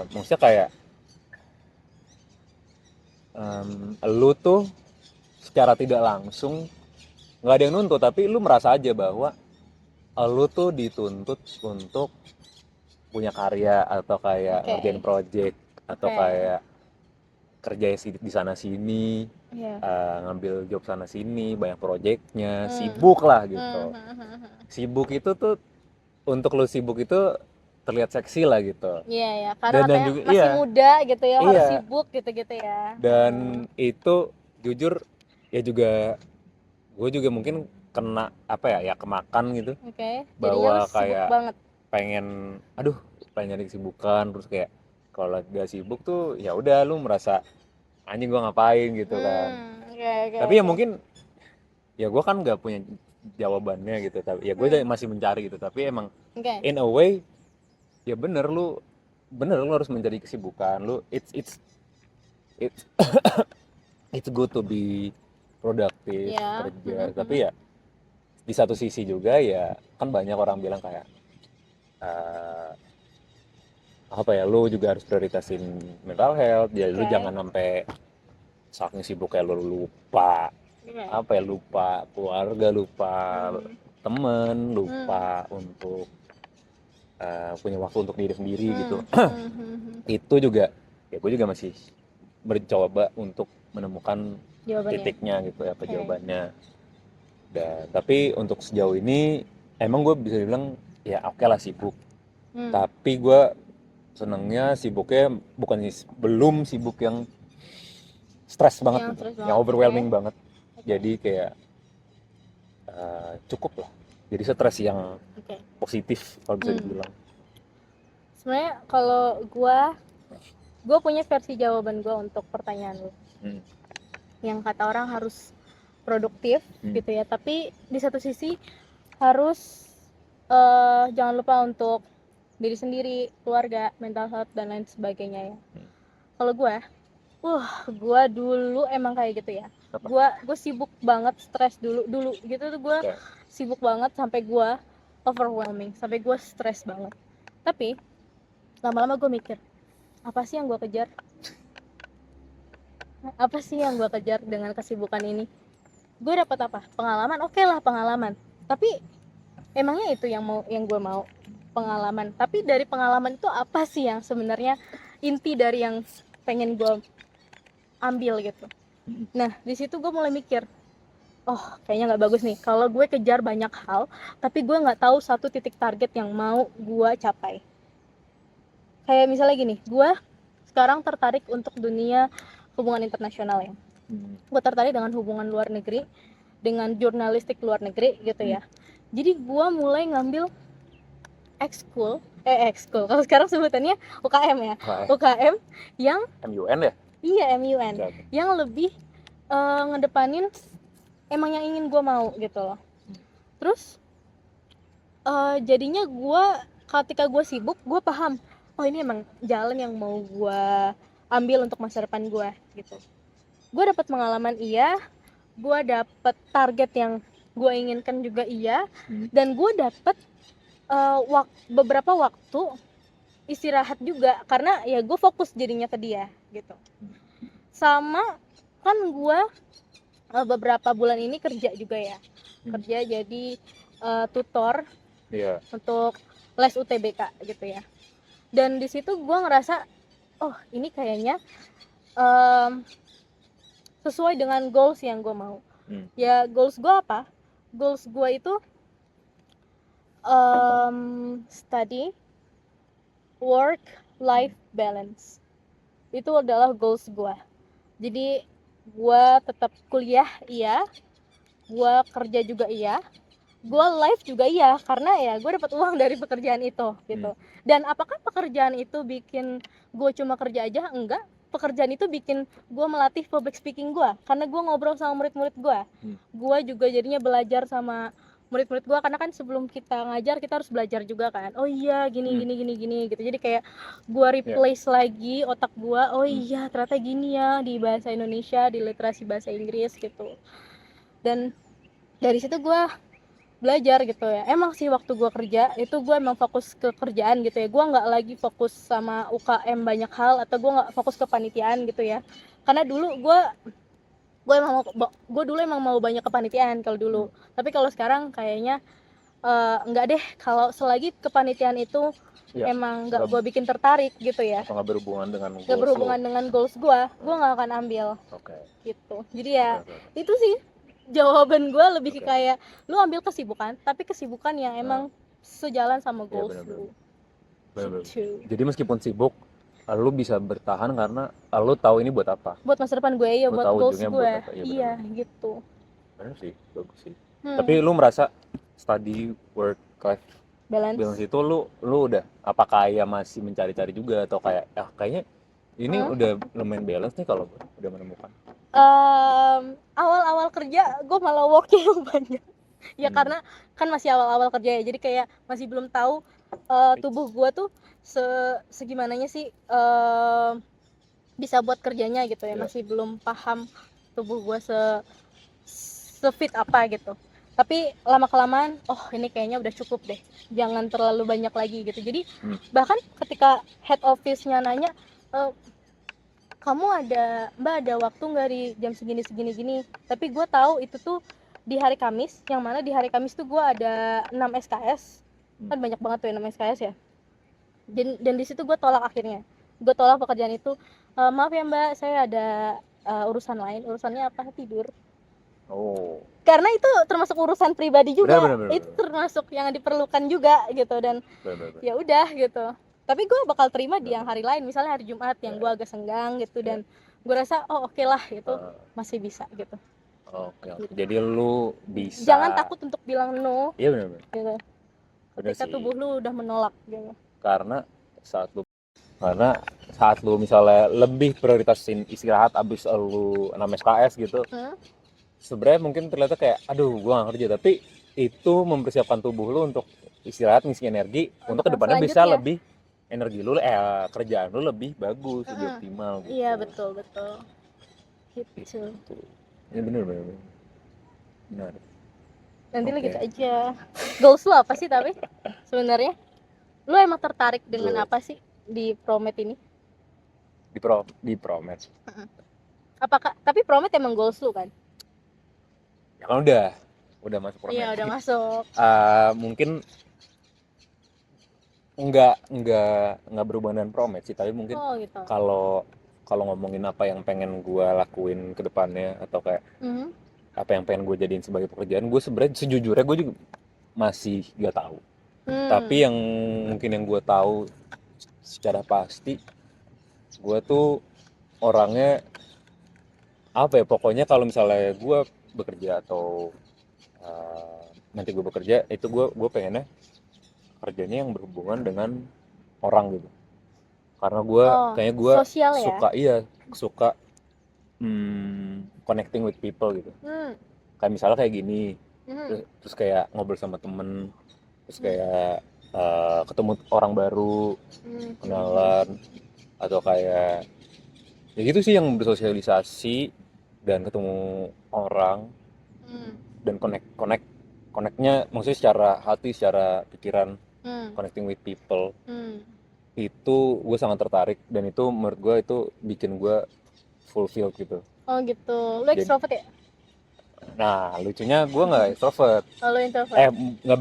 Maksudnya kayak lu tuh secara tidak langsung nggak ada yang nuntut, tapi lu merasa aja bahwa lu tuh dituntut untuk punya karya atau kayak ngerjain project atau kayak kerja di sana sini, ngambil job sana sini, banyak projectnya, sibuk lah gitu. Sibuk itu tuh untuk lu sibuk itu terlihat seksi lah gitu. Iya karena dan juga, masih muda gitu ya, harus sibuk gitu ya. Dan itu jujur ya juga gue juga mungkin kena apa ya kemakan gitu, Oke. Jadinya lu bahwa sibuk kayak banget. pengen aduh pengen nyari kesibukan, terus kayak kalau lagi gak sibuk tuh ya udah lu merasa anjing gua ngapain gitu kan. Oke oke Tapi ya oke. mungkin ya gua kan nggak punya jawabannya gitu, tapi ya gue Hmm, masih mencari gitu, tapi emang oke. in a way ya bener lu harus mencari kesibukan lu, it's it's good to be produktif Ya. kerja, tapi ya di satu sisi juga ya kan banyak orang bilang kayak eh, apa ya lu juga harus prioritasin mental health, ya lu Oke. jangan sampai saking sibuk kayak lu lupa Oke. apa ya, lupa keluarga, lupa Hmm. temen, Hmm. lupa untuk punya waktu untuk diri sendiri gitu. Hmm. Hmm. Hmm. Hmm. Itu juga ya gue juga masih mencoba untuk menemukan Jawabannya. titiknya gitu ya, apa Oke. jawabannya. Dan tapi untuk sejauh ini emang gue bisa bilang ya oke lah sibuk, Hmm. tapi gue senengnya sibuknya bukan belum sibuk yang stres banget Yang gitu, stres yang banget. Oke. overwhelming banget. Oke. Jadi kayak cukup lah. Jadi stres yang Oke. positif kalau bisa Hmm. dibilang. Sebenarnya kalau gua punya versi jawaban gua untuk pertanyaan lu. Hmm. Yang kata orang harus produktif Hmm. gitu ya, tapi di satu sisi harus jangan lupa untuk diri sendiri, keluarga, mental health dan lain sebagainya ya. Kalau gue dulu emang kayak gitu ya. Apa? Gue sibuk banget, stres dulu gitu tuh gue Kayak sibuk banget sampai gue overwhelming, sampai gue stres banget. Tapi lama-lama gue mikir, apa sih yang gue kejar? Apa sih yang gue kejar dengan kesibukan ini? Gue dapat apa? Pengalaman, oke lah pengalaman. Tapi emangnya itu yang gue mau, pengalaman. Tapi dari pengalaman itu apa sih yang sebenarnya inti dari yang pengen gue ambil gitu. Nah di situ gue mulai mikir, oh kayaknya nggak bagus nih kalau gue kejar banyak hal tapi gue nggak tahu satu titik target yang mau gue capai. Kayak misalnya gini, gue sekarang tertarik untuk dunia hubungan internasional ya. Gue tertarik dengan hubungan luar negeri, dengan jurnalistik luar negeri gitu ya. Jadi gue mulai ngambil ekskul kalau sekarang sebutannya UKM ya. UKM yang MUN ya? iya MUN, yang lebih ngedepanin emang yang ingin gue mau gitu loh. Terus jadinya gue ketika gue sibuk gue paham, oh ini emang jalan yang mau gue ambil untuk masa depan gue gitu. Gue dapat pengalaman iya, gue dapat target yang gue inginkan juga iya, dan gue dapat beberapa waktu istirahat juga karena ya gue fokus jadinya ke dia gitu. Sama kan gue beberapa bulan ini kerja juga ya, kerja jadi tutor untuk les UTBK gitu ya. Dan di situ gue ngerasa, oh ini kayaknya sesuai dengan goals yang gue mau. Ya goals gue apa? Goals gue itu study, work, life balance. Itu adalah goals gue. Jadi gue tetap kuliah iya, gue kerja juga iya, gue live juga iya, karena ya gue dapat uang dari pekerjaan itu gitu. Dan apakah pekerjaan itu bikin gue cuma kerja aja? Enggak, pekerjaan itu bikin gue melatih public speaking gue, karena gue ngobrol sama murid-murid gue juga jadinya belajar sama murid-murid gue, karena kan sebelum kita ngajar kita harus belajar juga kan. Oh iya gini gitu. Jadi kayak gue replace lagi otak gue, oh iya ternyata gini ya di bahasa Indonesia, di literasi bahasa Inggris gitu. Dan dari situ gue belajar gitu ya. Emang sih waktu gue kerja itu gue emang fokus ke kerjaan gitu ya, gue nggak lagi fokus sama UKM banyak hal, atau gue nggak fokus ke panitiaan gitu ya. Karena dulu gue dulu emang mau banyak kepanitiaan kalau dulu, tapi kalau sekarang kayaknya enggak deh, kalau selagi kepanitiaan itu emang nggak gue bikin tertarik gitu ya, atau nggak berhubungan dengan goals nggak berhubungan dengan goals gue nggak akan ambil. Gitu. Jadi ya itu sih jawaban gue, lebih ke kayak lu ambil kesibukan, tapi kesibukan yang emang sejalan sama goals lu. Gitu. Jadi meskipun sibuk lu bisa bertahan karena lu tahu ini buat apa, Buat masa depan gue ya, buat goals gue. buat apa. Iya gitu. bener sih, bagus sih. Hmm, Tapi lu merasa study work life balance. balance itu lu udah apa kayak masih mencari-cari juga atau kayak kayaknya ini udah lumayan balance nih kalau gue udah menemukan. Awal-awal kerja gue malah working banyak ya Hmm. karena kan masih awal-awal kerja ya, jadi kayak masih belum tahu tubuh gue tuh segimananya sih bisa buat kerjanya gitu ya. Ya. Masih belum paham tubuh gue sefit apa gitu. Tapi lama kelamaan ini kayaknya udah cukup deh, jangan terlalu banyak lagi gitu. Jadi bahkan ketika head office-nya nanya, kamu mbak ada waktu nggak di jam segini segini gini, tapi gue tahu itu tuh di hari Kamis, yang mana di hari Kamis tuh gue ada 6 SKS, kan banyak banget tuh ya 6 SKS ya. Dan di situ gue tolak, akhirnya gue tolak pekerjaan itu. Maaf ya mbak, saya ada urusan lain. Urusannya apa? Tidur. Karena itu termasuk urusan pribadi juga. Benar. Itu termasuk yang diperlukan juga gitu. Dan ya udah gitu, tapi gue bakal terima di yang hari lain, misalnya hari Jumat yang gue agak senggang gitu, dan gue rasa oke lah itu masih bisa gitu. Oke. Jadi lu bisa. Jangan takut untuk bilang no. Iya benar. Gitu. Ketika tubuh lu udah menolak gitu. Karena saat lu misalnya lebih prioritasin istirahat abis lu 6 SKS gitu, sebenarnya mungkin terlihat kayak aduh gua gak kerja, tapi itu mempersiapkan tubuh lu untuk istirahat, ngisi energi untuk kedepannya bisa lebih energi lu kerjaan lu lebih bagus, lebih optimal gitu. Iya betul gitu. Ini bener. Nanti lu gitu aja. Goals lu apa sih tapi sebenarnya? Lu emang tertarik dengan apa sih di Promed ini? Di Promed. Apakah tapi Promed emang goals lu kan? Ya kan udah masuk Promed. Iya, udah masuk. Mungkin nggak berhubungan dengan Promed sih, tapi mungkin gitu. kalau ngomongin apa yang pengen gue lakuin ke depannya atau kayak apa yang pengen gue jadiin sebagai pekerjaan, gue sebenarnya sejujurnya gue juga masih gak tahu. Tapi yang mungkin yang gue tahu secara pasti, gue tuh orangnya apa ya, pokoknya kalau misalnya gue bekerja atau nanti gue bekerja itu gue pengennya kerjanya yang berhubungan dengan orang gitu, karena gue kayaknya gue suka connecting with people gitu. Kayak misalnya kayak gini, terus kayak ngobrol sama temen, terus kayak ketemu orang baru, kenalan, atau kayak ya gitu sih, yang bersosialisasi dan ketemu orang dan connectnya maksudnya secara hati, secara pikiran, connecting with people. Itu gue sangat tertarik, dan itu menurut gue itu bikin gue fulfilled gitu. Oh gitu. Lu extrovert ya? Nah lucunya gue nggak extrovert. Lu introvert? Nggak,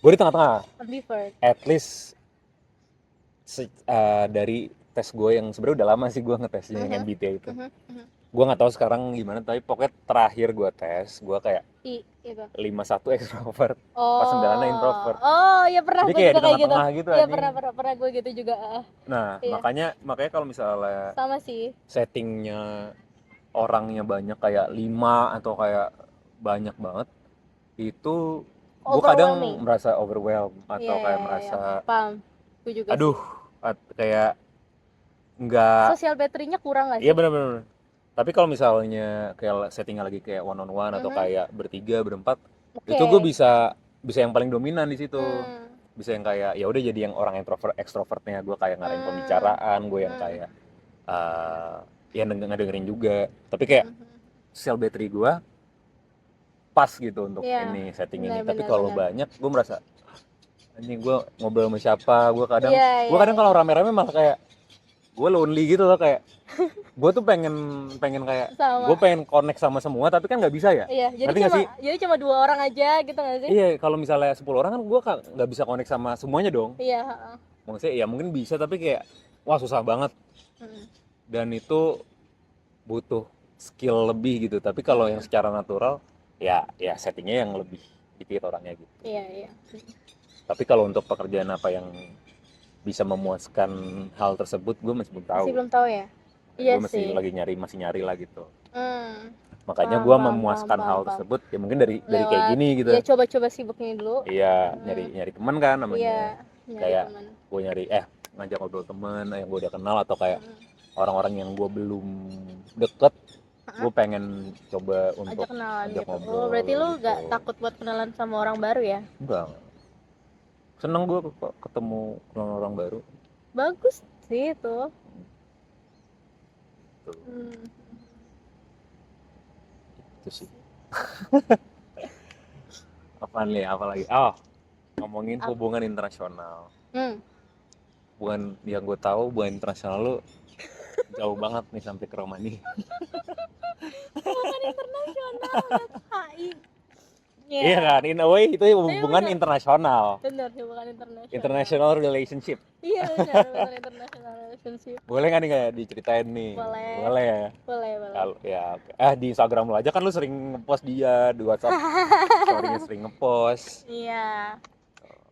gue di tengah-tengah. Ambivert. At least dari tes gue yang sebenarnya udah lama sih gue ngetesnya yang MBTI itu. Gue nggak tahu sekarang gimana, tapi pokoknya terakhir gue tes gue kayak 51 extrovert, pas 9-nya introvert. Ya pernah. Jadi kayak di tengah-tengah gitu. Iya pernah gue gitu juga. Nah makanya kalau misalnya sama sih settingnya orangnya banyak kayak 5 atau kayak banyak banget, itu gue kadang merasa overwhelmed atau kayak merasa paham. Gue juga aduh kayak nggak, sosial baterainya kurang nggak sih? Iya benar. Tapi kalau misalnya kayak settingnya lagi kayak one on one atau kayak bertiga berempat, itu gue bisa yang paling dominan di situ. Bisa yang kayak ya udah jadi yang orang extrovertnya, gue kayak ngarahin pembicaraan, gue yang kayak ya ngedengerin juga. Tapi kayak sel battery gue pas gitu untuk ini setting ini. Tapi kalau banyak gue merasa ini gue ngobrol sama siapa, gue kadang kalau rame-rame malah kayak gue lonely gitu loh, kayak gue tuh pengen kayak gue pengen connect sama semua, tapi kan nggak bisa ya. Iya, jadi cuma 2 orang aja gitu nggak sih? Iya, kalau misalnya 10 orang kan gue nggak bisa connect sama semuanya dong. Iya. Maksudnya ya mungkin bisa, tapi kayak wah susah banget. Dan itu butuh skill lebih gitu. Tapi kalau yang secara natural ya settingnya yang lebih dikit orangnya gitu. Iya. Tapi kalau untuk pekerjaan apa yang bisa memuaskan hal tersebut, gue masih belum tahu. Ya? Iya gue masih nyari lah gitu. Makanya Paham, gue paham, memuaskan paham, hal paham. tersebut ya mungkin dari kayak Lewat gini gitu. ya coba-coba sibuknya dulu. Iya, nyari teman kan namanya. Iya, nyari Kayak teman. gue nyari ngajak ngobrol temen yang gue udah kenal atau kayak orang-orang yang gue belum deket, gue pengen coba untuk Ajak kenalan ajak gitu. ngobrol Oh, berarti lu gitu. gak takut buat kenalan sama orang baru ya? Enggak. Seneng gue ketemu orang baru. Bagus sih itu. Tuh, itu sih. Apaan nih, apa lagi? Ngomongin hubungan internasional. Hubungan yang gue tahu hubungan internasional lu jauh banget nih sampai ke Romania. Hubungan internasional HI. Iya kan, in a way itu hubungan bener. internasional. Bener, hubungan internasional. International relationship. Iya benar, international relationship. Boleh nggak nih kayak diceritain nih? Boleh. Boleh ya. Boleh. Kalau ya, di Instagram lu aja kan lu sering ngepost dia di WhatsApp. Story-nya sering ngepost. Iya.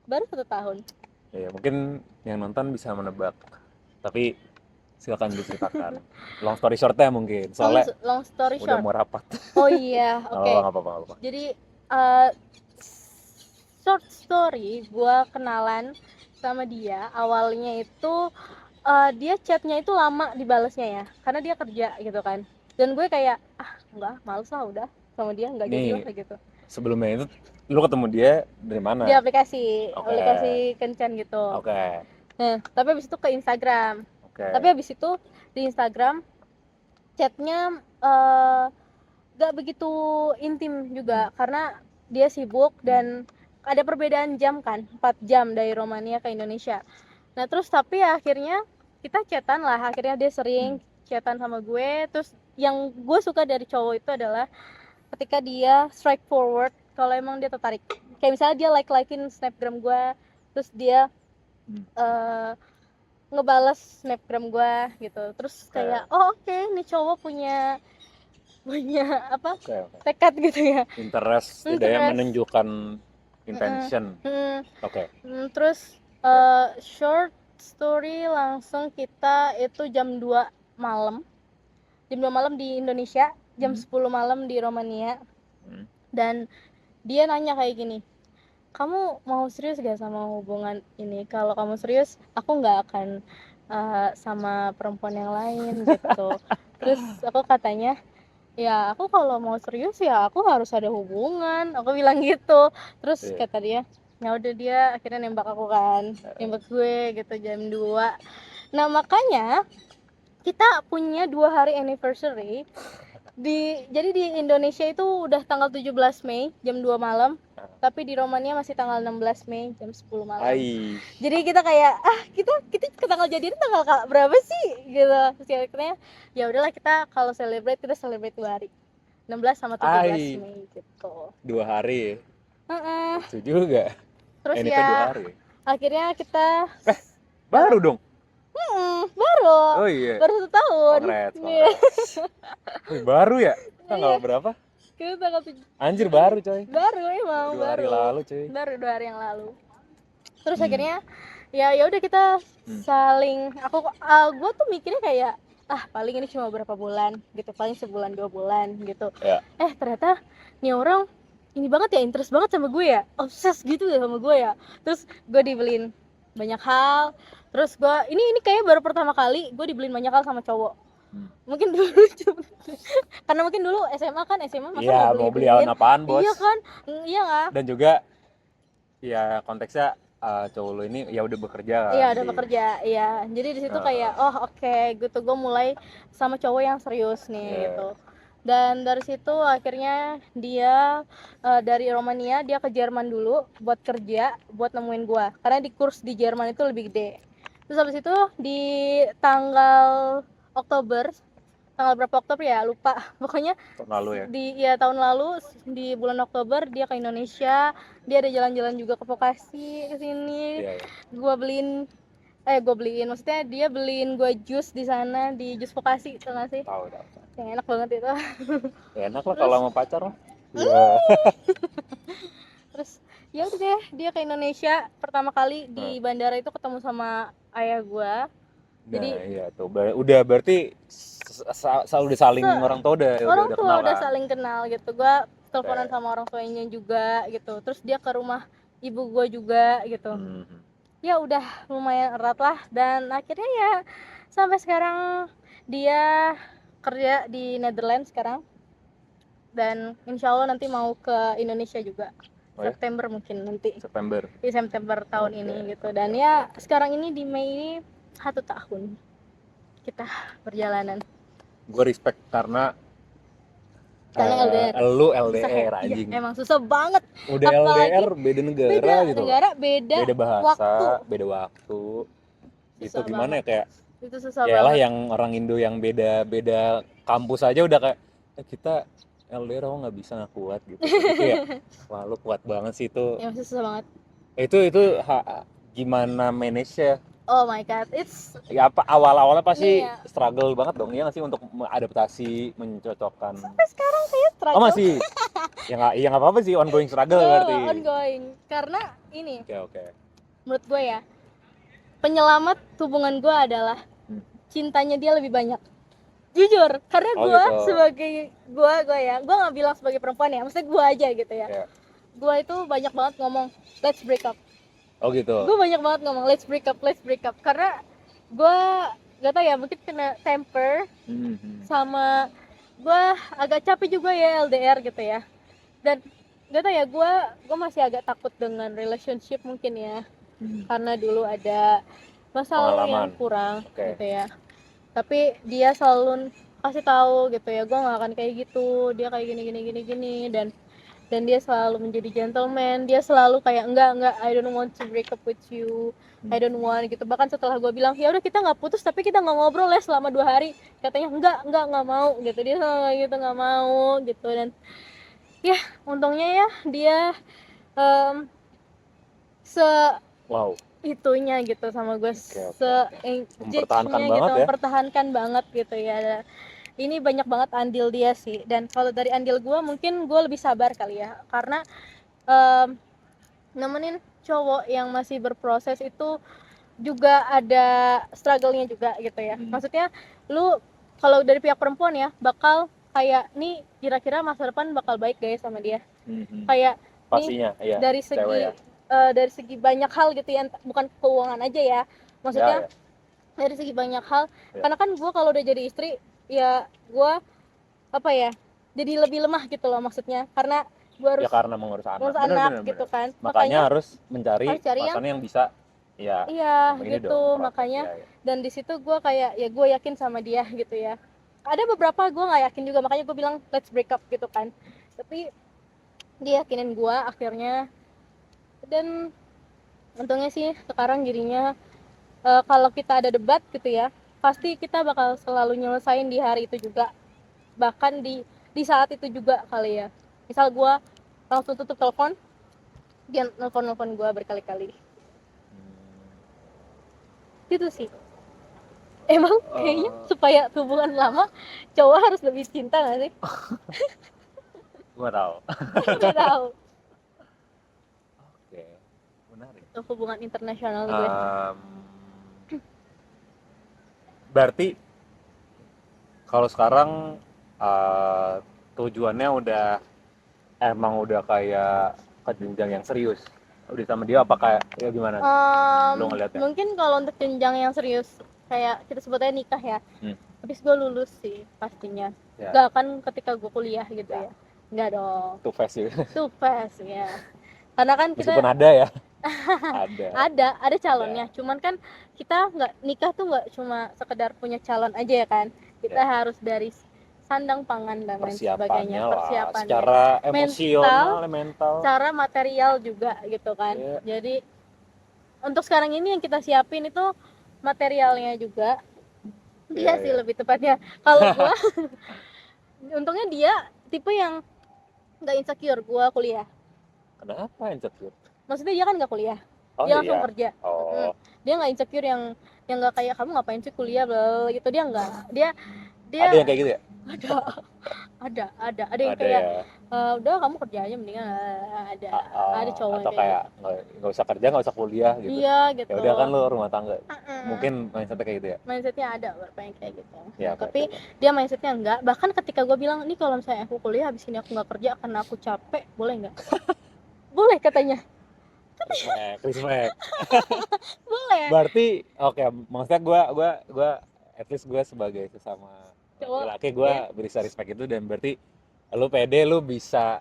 Baru 1 tahun. Ya mungkin yang nonton bisa menebak. Tapi silakan diceritakan. Long story short-nya mungkin. Soalnya Long story udah short. mau rapat. Oh iya, oke. Nggak apa-apa. Jadi short story, gue kenalan sama dia awalnya itu dia chatnya itu lama dibalesnya ya, karena dia kerja gitu kan. Dan gue kayak enggak, males lah udah sama dia, nggak jadi lah gitu. Sebelumnya itu lu ketemu dia dari mana? Di aplikasi kencan gitu. Oke. Nah, tapi abis itu ke Instagram. Tapi abis itu di Instagram chatnya gak begitu intim juga karena dia sibuk dan ada perbedaan jam kan, 4 jam dari Romania ke Indonesia. Nah terus tapi akhirnya kita chatan lah, akhirnya dia sering chatan sama gue. Terus yang gue suka dari cowok itu adalah ketika dia straightforward kalau emang dia tertarik. Kayak misalnya dia like-likein snapgram gue, terus dia ngebales snapgram gue gitu. Terus kayak oke, nih cowok punya apa? Tekad gitu ya. Interest. Dia menunjukkan intention. Terus short story langsung kita itu jam 2 malam. Jam 2 malam di Indonesia, jam 10 malam di Romania. Dan dia nanya kayak gini, kamu mau serius gak sama hubungan ini? Kalau kamu serius, aku gak akan sama perempuan yang lain gitu. Terus aku katanya, ya aku kalau mau serius ya aku harus ada hubungan, aku bilang gitu. Terus kata dia, ya udah, dia akhirnya nembak aku kan, nembak gue gitu jam 2. Nah makanya kita punya 2 hari anniversary. Jadi di Indonesia itu udah tanggal 17 Mei jam 2 malam, tapi di Romania masih tanggal 16 Mei jam 10 malam. Jadi kita kayak kita tanggal jadian tanggal berapa sih gitu. Terus akhirnya ya udahlah, kita kalau celebrate 2 hari, 16 sama 17 Mei gitu. 2 hari. Itu juga. Terus ya 2 hari. Akhirnya kita baru dong. Baru. Oh iya. Baru 1 tahun. Congrats. Baru ya? Tanggal berapa? Kita tanggal 7. Anjir, baru coy. Baru emang, 2 hari lalu coy. Baru 2 hari yang lalu. Terus akhirnya ya udah kita saling, gue tuh mikirnya kayak paling ini cuma berapa bulan gitu, paling sebulan 2 bulan gitu. Ternyata nih orang ini banget ya, interest banget sama gue ya, obses gitu ya sama gue ya. Terus gue dibeliin banyak hal. Terus gue ini kayak baru pertama kali gue dibeliin banyak hal sama cowok. Mungkin dulu karena mungkin dulu SMA masa mau beli apaan bos? Iya kan, iya nggak? Dan juga ya konteksnya cowok lo ini ya udah bekerja kan? Iya udah bekerja, iya. Jadi di situ kayak oke, gitu gue mulai sama cowok yang serius nih gitu. Dan dari situ akhirnya dia dari Romania dia ke Jerman dulu buat kerja, buat nemuin gue, karena di kurs di Jerman itu lebih gede. Terus habis itu di tanggal Oktober, tanggal berapa Oktober ya lupa, pokoknya tahun lalu ya. Tahun lalu di bulan Oktober dia ke Indonesia. Dia ada jalan-jalan juga ke Vokasi ke sini. Gue beliin maksudnya dia beliin gue jus di sana, di jus Vokasi, tau gak sih? Tahu. Yang enak banget itu. Ya, enak lah kalau mau pacar lah. Terus ya udah deh, dia ke Indonesia pertama kali di bandara itu ketemu sama ayah gue. Jadi iya tuh udah berarti selalu udah saling Se- orang tua udah orang udah tua kenal udah kan. saling kenal gitu. Gue teleponan Oke. sama orang tuanya juga gitu, terus dia ke rumah ibu gue juga gitu. Hmm. Ya udah lumayan erat lah, dan akhirnya ya sampai sekarang dia kerja di Netherlands sekarang, dan insya Allah nanti mau ke Indonesia juga. Oh ya? September mungkin nanti, September. di September tahun Oke, ini gitu. oke, Dan oke, ya oke. sekarang ini di Mei ini 1 tahun kita perjalanan, Gue respect karena karena LDR lu susah ya. LDR Iya anjing. emang susah banget, Udah apalagi LDR beda negara beda gitu loh. negara, beda Beda bahasa, waktu, beda waktu. Itu susah gimana banget, ya, kayak itu susah ya lah banget. yang orang Indo yang beda kampus aja udah kayak kita LDR aku nggak bisa, nggak kuat gitu. Tapi kayak wah lu kuat banget sih itu. Ya masih susah banget. Itu gimana manage ya? Oh my god, it's Ya apa awal-awalnya nih pasti ya, struggle banget dong ya nggak sih untuk mengadaptasi, mencocokkan. sampai sekarang kayak Oh struggle. masih ya nggak apa-apa sih, ongoing struggle berarti. Ongoing, karena ini Oke. menurut gue ya, penyelamat hubungan gue adalah Hmm. cintanya dia lebih banyak, jujur. Karena Oh gue gitu. sebagai gue ya, gue nggak bilang sebagai perempuan ya, maksudnya gue aja gitu ya. Ya. Gue itu banyak banget ngomong let's break up. Oh gitu. Gue banyak banget ngomong let's break up karena gue gak tau ya, mungkin kena temper Mhm. sama gue agak capek juga ya LDR gitu ya. Dan gak tau ya, gue masih agak takut dengan relationship mungkin ya, karena dulu ada masa lalu yang Pengalaman. kurang Oke. gitu ya. Tapi dia selalu kasih tahu gitu ya, gue nggak akan kayak gitu, dia kayak gini, dan dia selalu menjadi gentleman. Dia selalu kayak enggak, I don't want to break up with you, I don't want gitu. Bahkan setelah gue bilang ya udah kita nggak putus tapi kita nggak ngobrol ya selama 2 hari, katanya nggak mau gitu. Dia selalu kayak gitu, nggak mau gitu. Dan ya untungnya ya dia em, se Wow. itunya gitu sama gue, Oke. Mempertahankan engage-nya gitu, banget ya. mempertahankan banget gitu ya. Ini banyak banget andil dia sih. Dan kalau dari andil gue, mungkin gue lebih sabar kali ya, karena em, nemenin cowok yang masih berproses itu juga ada struggle-nya juga gitu ya. Maksudnya lu kalau dari pihak perempuan ya bakal kayak nih, kira-kira masa depan bakal baik gak ya sama dia, kayak nih Pastinya iya. dari Cewek segi ya. dari segi banyak hal gitu ya, bukan keuangan aja ya, maksudnya Ya. dari segi banyak hal. Ya. Karena kan gue kalau udah jadi istri ya, gue apa ya, jadi lebih lemah gitu loh maksudnya, karena gue harus Ya karena mengurus anak. ngurus Bener, anak bener, gitu bener. kan. Makanya harus mencari harus cari pasangan yang bisa ya iya ini gitu dong, protect. makanya. Ya. Dan di situ gue kayak ya gue yakin sama dia gitu ya. Ada beberapa gue nggak yakin juga, makanya gue bilang let's break up gitu kan. Tapi dia yakinin gue akhirnya. Dan untungnya sih sekarang jadinya kalau kita ada debat gitu ya, pasti kita bakal selalu nyelesain di hari itu juga, bahkan di saat itu juga kali ya. Misal gue langsung tutup telepon, dia nelfon gue berkali-kali gitu sih. Emang kayaknya supaya hubungan lama cowok harus lebih cinta nggak sih? Gua tahu. Nggak tahu. Oke. Menarik. Untuk hubungan internasional gue. Berarti kalau sekarang tujuannya emang udah kayak ke jenjang yang serius. Udah sama dia apa kayak ya gimana? Lo ngeliatnya? Mungkin kalau untuk jenjang yang serius kayak kita sebutnya nikah ya. Habis gue lulus sih pastinya. Ya. Gak akan ketika gue kuliah gitu ya. Nggak dong. Too fast ya. Too fast ya. Karena kan kita Meskipun ada ya. ada calonnya. Cuman kan kita nggak nikah tuh nggak cuma sekedar punya calon aja ya kan. Kita harus dari sandang pangan dan lain sebagainya, persiapannya secara emosional, mental, secara material juga gitu kan. Jadi untuk sekarang ini yang kita siapin itu materialnya juga. Dia sih lebih tepatnya. Kalau gua untungnya dia tipe yang nggak insecure gua kuliah. Kenapa insecure? Maksudnya dia kan nggak kuliah, dia langsung kerja. Dia nggak insecure yang nggak kayak kamu ngapain sih kuliah bla gitu. Dia nggak, dia ada yang kayak gitu ya? ada yang Ada kayak ya. udah kamu kerja aja mendingan ada cowok Atau yang kayak nggak usah kerja, nggak usah kuliah gitu. iya Ya gitu. udah kan lo rumah tangga. Mm-mm. Mungkin mindsetnya kayak gitu ya. Mindsetnya ada beberapa yang kayak gitu. Ya, Tapi oke. dia mindsetnya enggak. Bahkan ketika gue bilang nih kalau misalnya aku kuliah habis ini aku nggak kerja karena aku capek, boleh nggak? Boleh katanya. Respect. Boleh. Berarti oke, maksudnya gua at least gua sebagai sesama Cowok. laki-laki gua Ya. bisa respect itu, dan berarti lu pede, lu bisa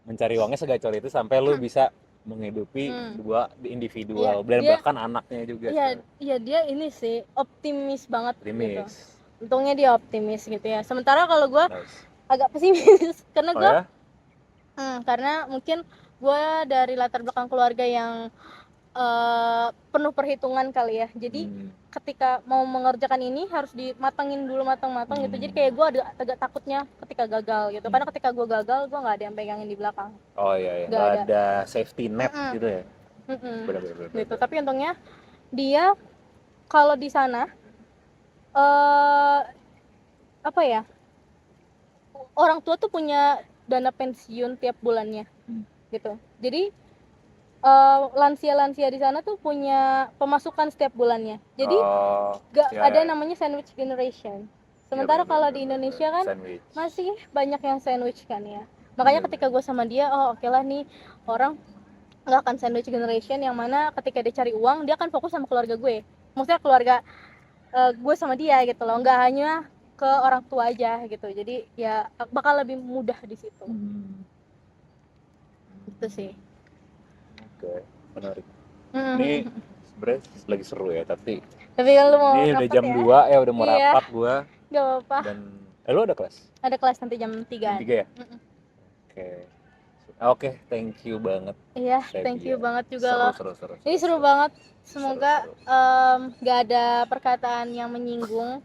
mencari uangnya segacor itu sampai lu bisa menghidupi dua Iya, individual dan dia bahkan anaknya juga iya sekarang. iya dia ini sih optimis banget gitu. Optimis. Untungnya dia optimis gitu ya. Sementara kalau gue Nice. agak pesimis karena Oh gue ya? karena mungkin gue dari latar belakang keluarga yang penuh perhitungan kali ya. Jadi ketika mau mengerjakan ini harus dimatangin dulu matang-matang gitu. Jadi kayak gue agak takutnya ketika gagal gitu. Karena ketika gue gagal gue nggak ada yang pegangin di belakang. Oh iya, Nggak ada. ada safety net gitu ya. Benar-benar. Gitu. Tapi untungnya dia kalau di sana apa ya, orang tua tuh punya dana pensiun tiap bulannya gitu. Jadi lansia-lansia di sana tuh punya pemasukan setiap bulannya. Jadi gak ada namanya sandwich generation. Sementara kalau di Indonesia kan masih banyak yang sandwich kan ya. Makanya ketika gue sama dia, oh oke lah nih orang nggak akan sandwich generation, yang mana ketika dia cari uang dia akan fokus sama keluarga gue. Maksudnya keluarga gue sama dia gitu loh, nggak hanya ke orang tua aja gitu. Jadi ya bakal lebih mudah di situ. Itu sih. Oke, menarik. Ini sebenarnya lagi seru ya, tapi lu mau ini udah rapat jam ya? 2 ya, udah mau rapat gua. Gak apa-apa. Dan lu ada kelas? Ada kelas nanti jam 3. Jam 3 ya? Oke, thank you banget. Iya, thank you banget juga loh. Seru. Ini seru banget. Semoga gak ada perkataan yang menyinggung.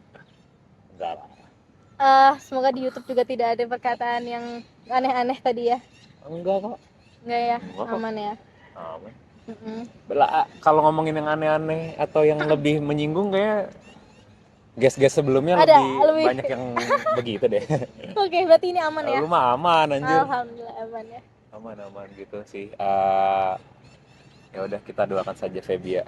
Enggak lah. Semoga di YouTube juga tidak ada perkataan yang aneh-aneh tadi ya. Enggak kok. Enggak ya, aman ya. Aman. Kalau ngomongin yang aneh-aneh atau yang lebih menyinggung, kayak guys-guys sebelumnya lebih banyak yang begitu deh. Oke, berarti ini aman ya. Lu mah aman anjir. Alhamdulillah aman ya. Aman gitu sih. Ya udah, kita doakan saja Feby ya.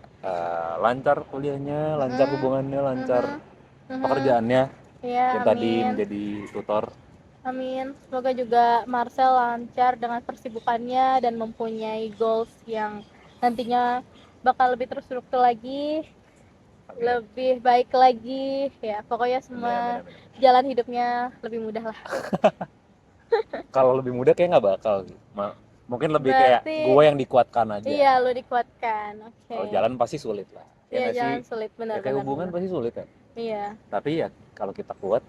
Lancar kuliahnya, lancar hubungannya, lancar pekerjaannya. Iya, yang tadi menjadi tutor. Amin. Semoga juga Marcel lancar dengan persibukannya dan mempunyai goals yang nantinya bakal lebih terstruktur lagi. Amin. Lebih baik lagi ya, pokoknya semua jalan hidupnya lebih mudah lah. Kalau lebih mudah kayak nggak bakal, mungkin lebih berarti, kayak gue yang dikuatkan aja. Iya, lu dikuatkan. Kalau jalan pasti sulit lah. Iya, jalan sulit, benar. Kayak hubungan pasti sulit kan. Iya. Tapi ya kalau kita kuat,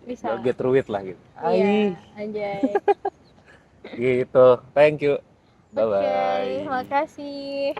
bisa get through it lah gitu. Iya, anjay. Gitu. Thank you. Bye bye. Oke, makasih.